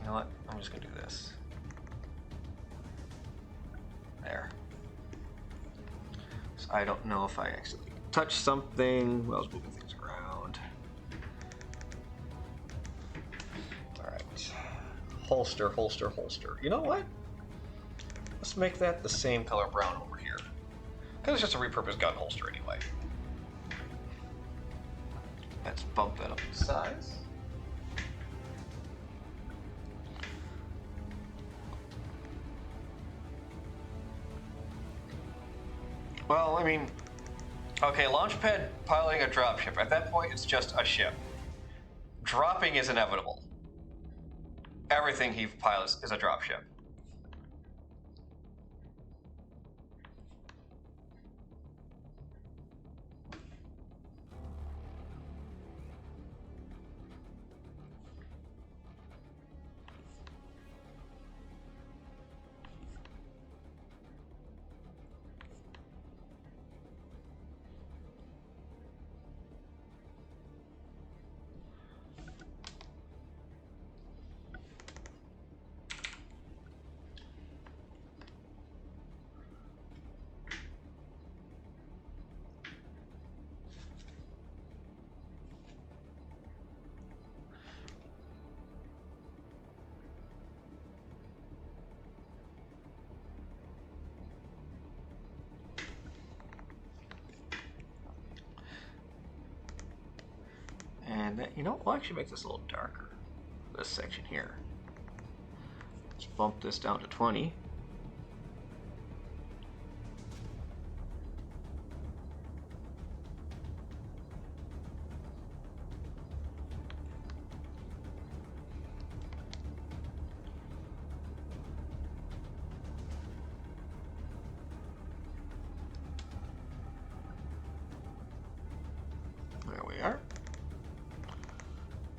you know what? I'm just gonna do this. There. So I don't know if I actually touched something. Well, I was moving things around. Alright. Holster, holster, holster. You know what? Let's make that the same color brown over here. Because it's just a repurposed gun holster anyway. Let's bump that up in size. Well, I mean, okay, Launchpad piloting a dropship. At that point, it's just a ship. Dropping is inevitable. Everything he pilots is a dropship. And that, you know, we'll actually make this a little darker. This section here. Let's bump this down to 20.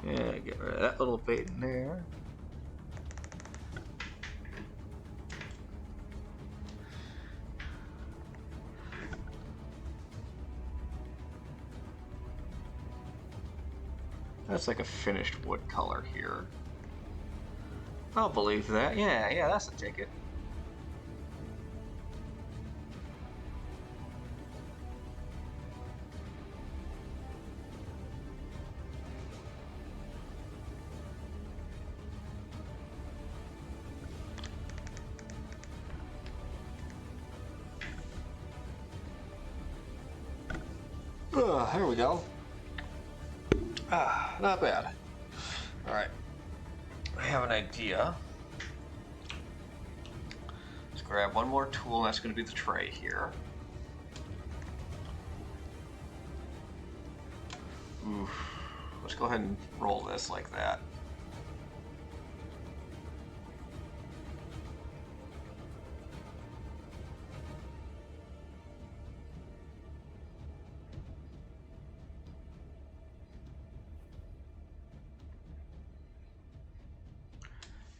Yeah, get rid of that little bait in there. That's like a finished wood color here. I'll believe that. Yeah, that's a ticket. There we go. Not bad. Alright. I have an idea. Let's grab one more tool, and that's going to be the tray here. Oof. Let's go ahead and roll this like that.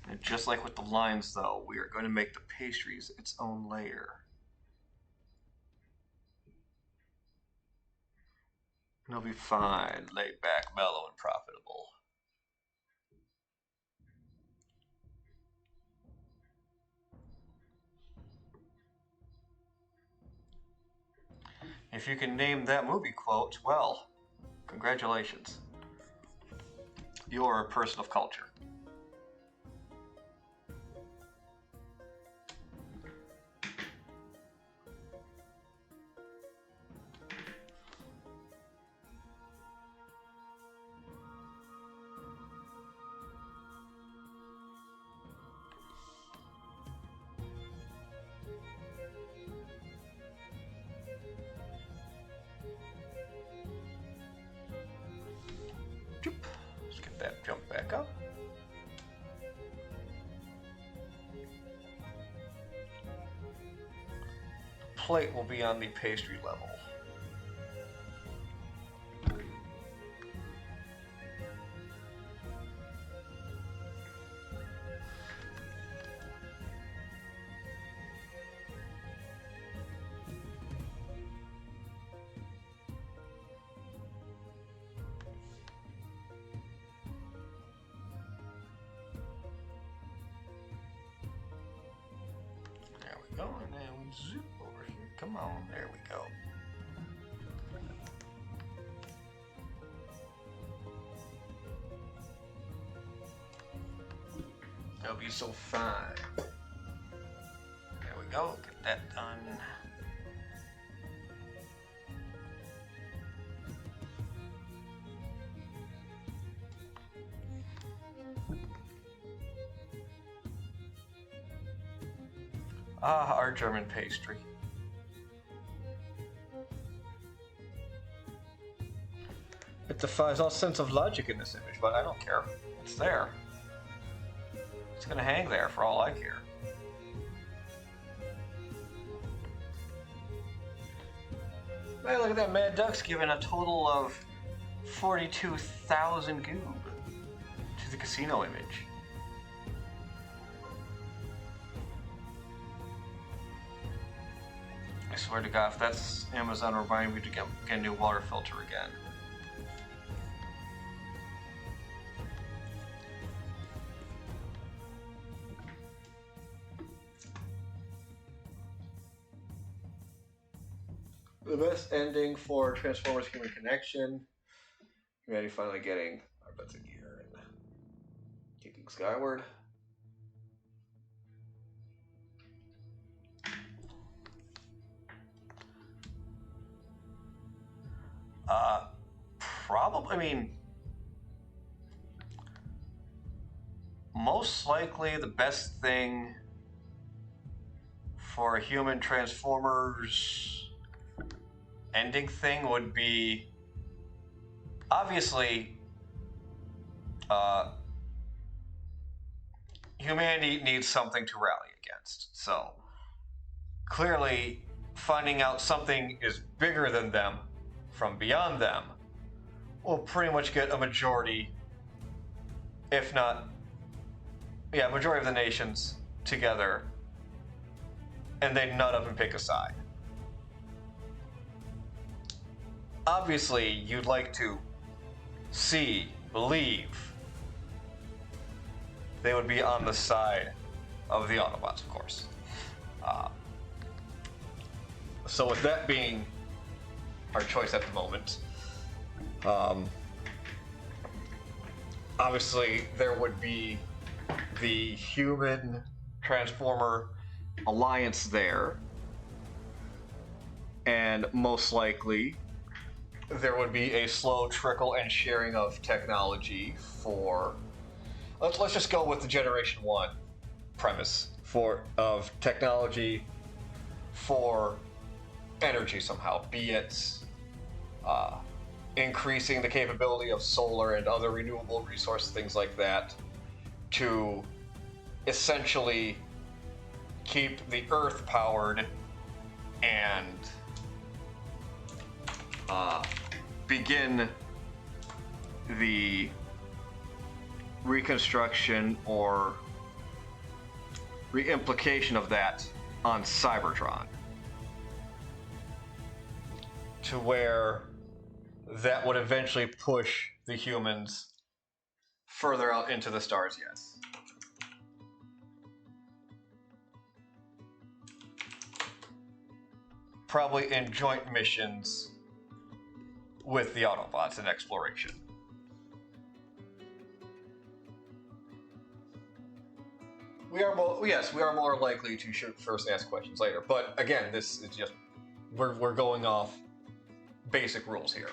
And just like with the lines, though, we are going to make the pastries its own layer. It'll be fine, laid back, mellow, and profitable. If you can name that movie quote, well, congratulations. You're a person of culture. Let's get that jump back up. The plate will be on the pastry level. Go, and then we zip over here. Come on, there we go. That'll be so fine. There we go, get that done. Ah, our German pastry. It defies all sense of logic in this image, but I don't care. It's there. It's gonna hang there for all I care. Hey, look at that, Mad Duck's given a total of 42,000 goob to the casino image. I swear to God, if that's Amazon reminding me to get a new water filter again. The best ending for Transformers Human Connection. Humanity finally getting our butts in gear and kicking skyward. Probably, I mean, most likely the best thing for a human Transformers ending thing would be, obviously, humanity needs something to rally against. So, clearly, finding out something is bigger than them from beyond them will pretty much get a majority if not, yeah, majority of the nations together, and they'd nut up and pick a side. Obviously, you'd like to see, believe they would be on the side of the Autobots, of course. So with that being our choice at the moment, obviously there would be the human Transformer alliance there, and most likely there would be a slow trickle and sharing of technology for, let's just go with the Generation 1 premise of technology for energy somehow, be it increasing the capability of solar and other renewable resources, things like that, to essentially keep the Earth powered and begin the reconstruction or reimplication of that on Cybertron, to where that would eventually push the humans further out into the stars, yes. Probably in joint missions with the Autobots in exploration. We are more likely to shoot first and ask questions later. But again, this is just we're going off basic rules here.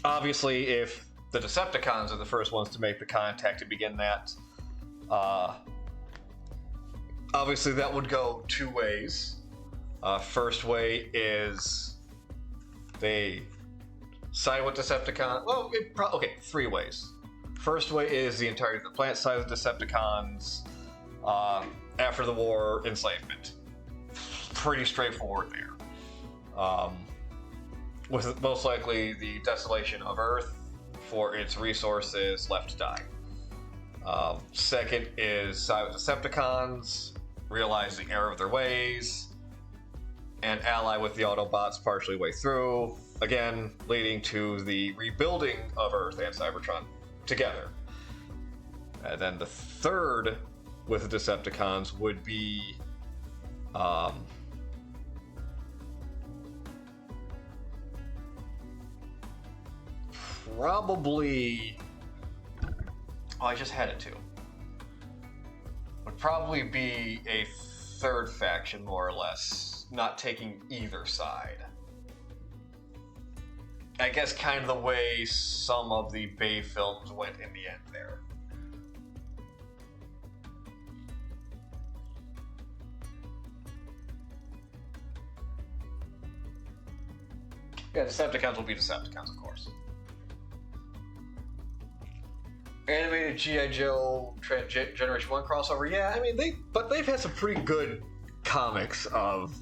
Obviously, if the Decepticons are the first ones to make the contact to begin that, obviously that would go two ways. First way is they side with Decepticon. Well, three ways. First way is the entirety of the planet side with Decepticons. After the war, enslavement. Pretty straightforward there. With most likely the desolation of Earth for its resources left to die. Second is side with Decepticons, realize the error of their ways, and ally with the Autobots partially way through, again, leading to the rebuilding of Earth and Cybertron together. And then the third with the Decepticons would be probably, I just had it too. Would probably be a third faction, more or less, not taking either side. I guess kind of the way some of the Bay films went in the end there. Yeah, Decepticons will be Decepticons, of course. Animated G.I. Joe Generation 1 crossover, yeah, I mean, they've had some pretty good comics of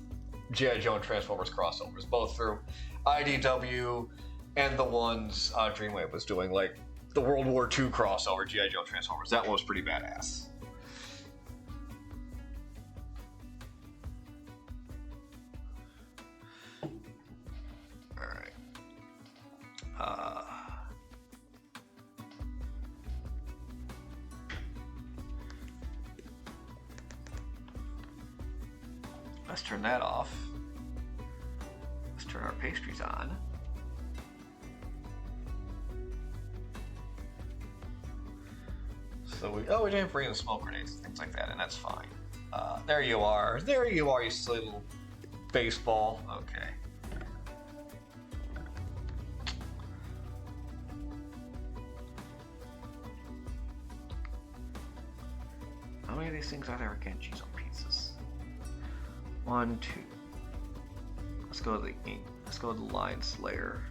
G.I. Joe and Transformers crossovers, both through IDW and the ones Dreamwave was doing, like the World War II crossover G.I. Joe Transformers. That one was pretty badass. Alright. Let's turn that off. Let's turn our pastries on. So we didn't bring the smoke grenades and things like that, and that's fine. There you are, you silly little baseball. Okay. How many of these things are there again? Cheese on pizzas. 1, 2. Let's go to the ink. Let's go to the line slayer.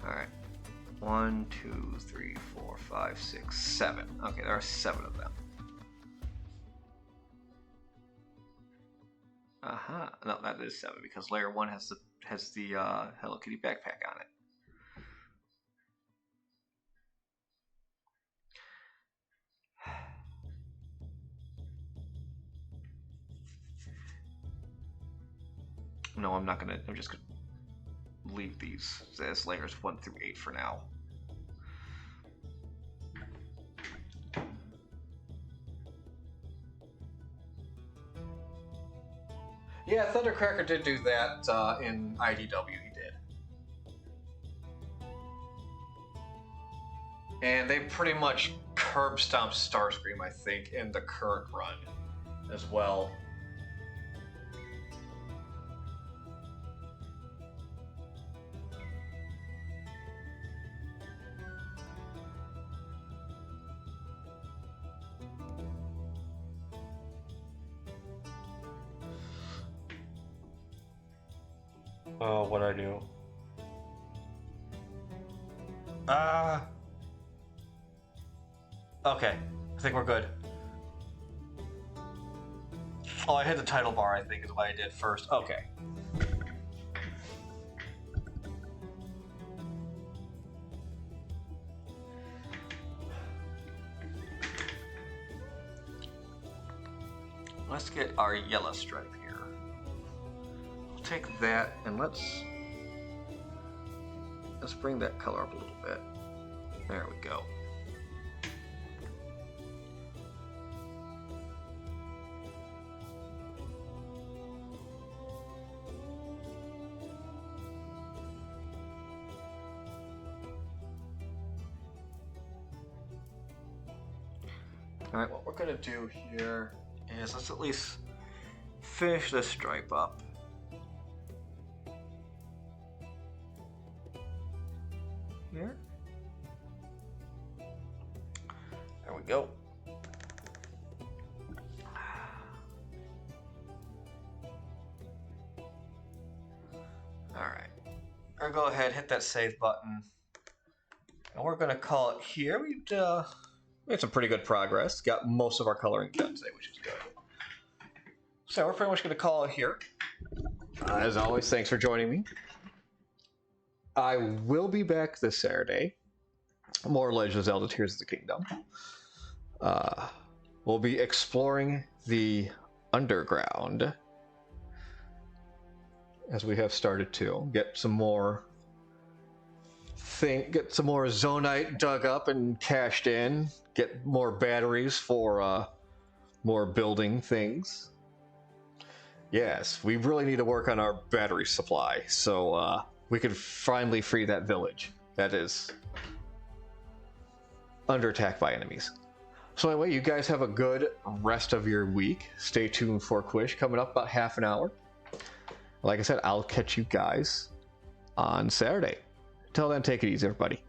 Alright. 1, 2, 3, 4, 5, 6, 7. Okay, there are 7 of them. No, that is 7 because layer 1 has the Hello Kitty backpack on it. No, I'm not gonna. I'm just gonna leave these as layers 1 through 8 for now. Yeah, Thundercracker did do that in IDW. He did, and they pretty much curb stomped Starscream, I think, in the current run as well. Oh, what'd I do? Okay. I think we're good. Oh, I hit the title bar, I think, is what I did first. Okay. Let's get our yellow stripe here. We'll take that and let's bring that color up a little bit. There we go. Alright, what we're going to do here is let's at least finish this stripe up. Here. There we go. Alright. I'll go ahead, hit that save button. And we're going to call it here. We made some pretty good progress. Got most of our coloring done today, which is good. So we're pretty much going to call it here. As always, thanks for joining me. I will be back this Saturday. More Legend of Zelda Tears of the Kingdom. We'll be exploring the underground, as we have started to get some more Zonite dug up and cashed in. Get more batteries for more building things. Yes, we really need to work on our battery supply, so we can finally free that village that is under attack by enemies. So anyway, you guys have a good rest of your week. Stay tuned for Quish coming up about half an hour. Like I said, I'll catch you guys on Saturday. Till then, take it easy, everybody.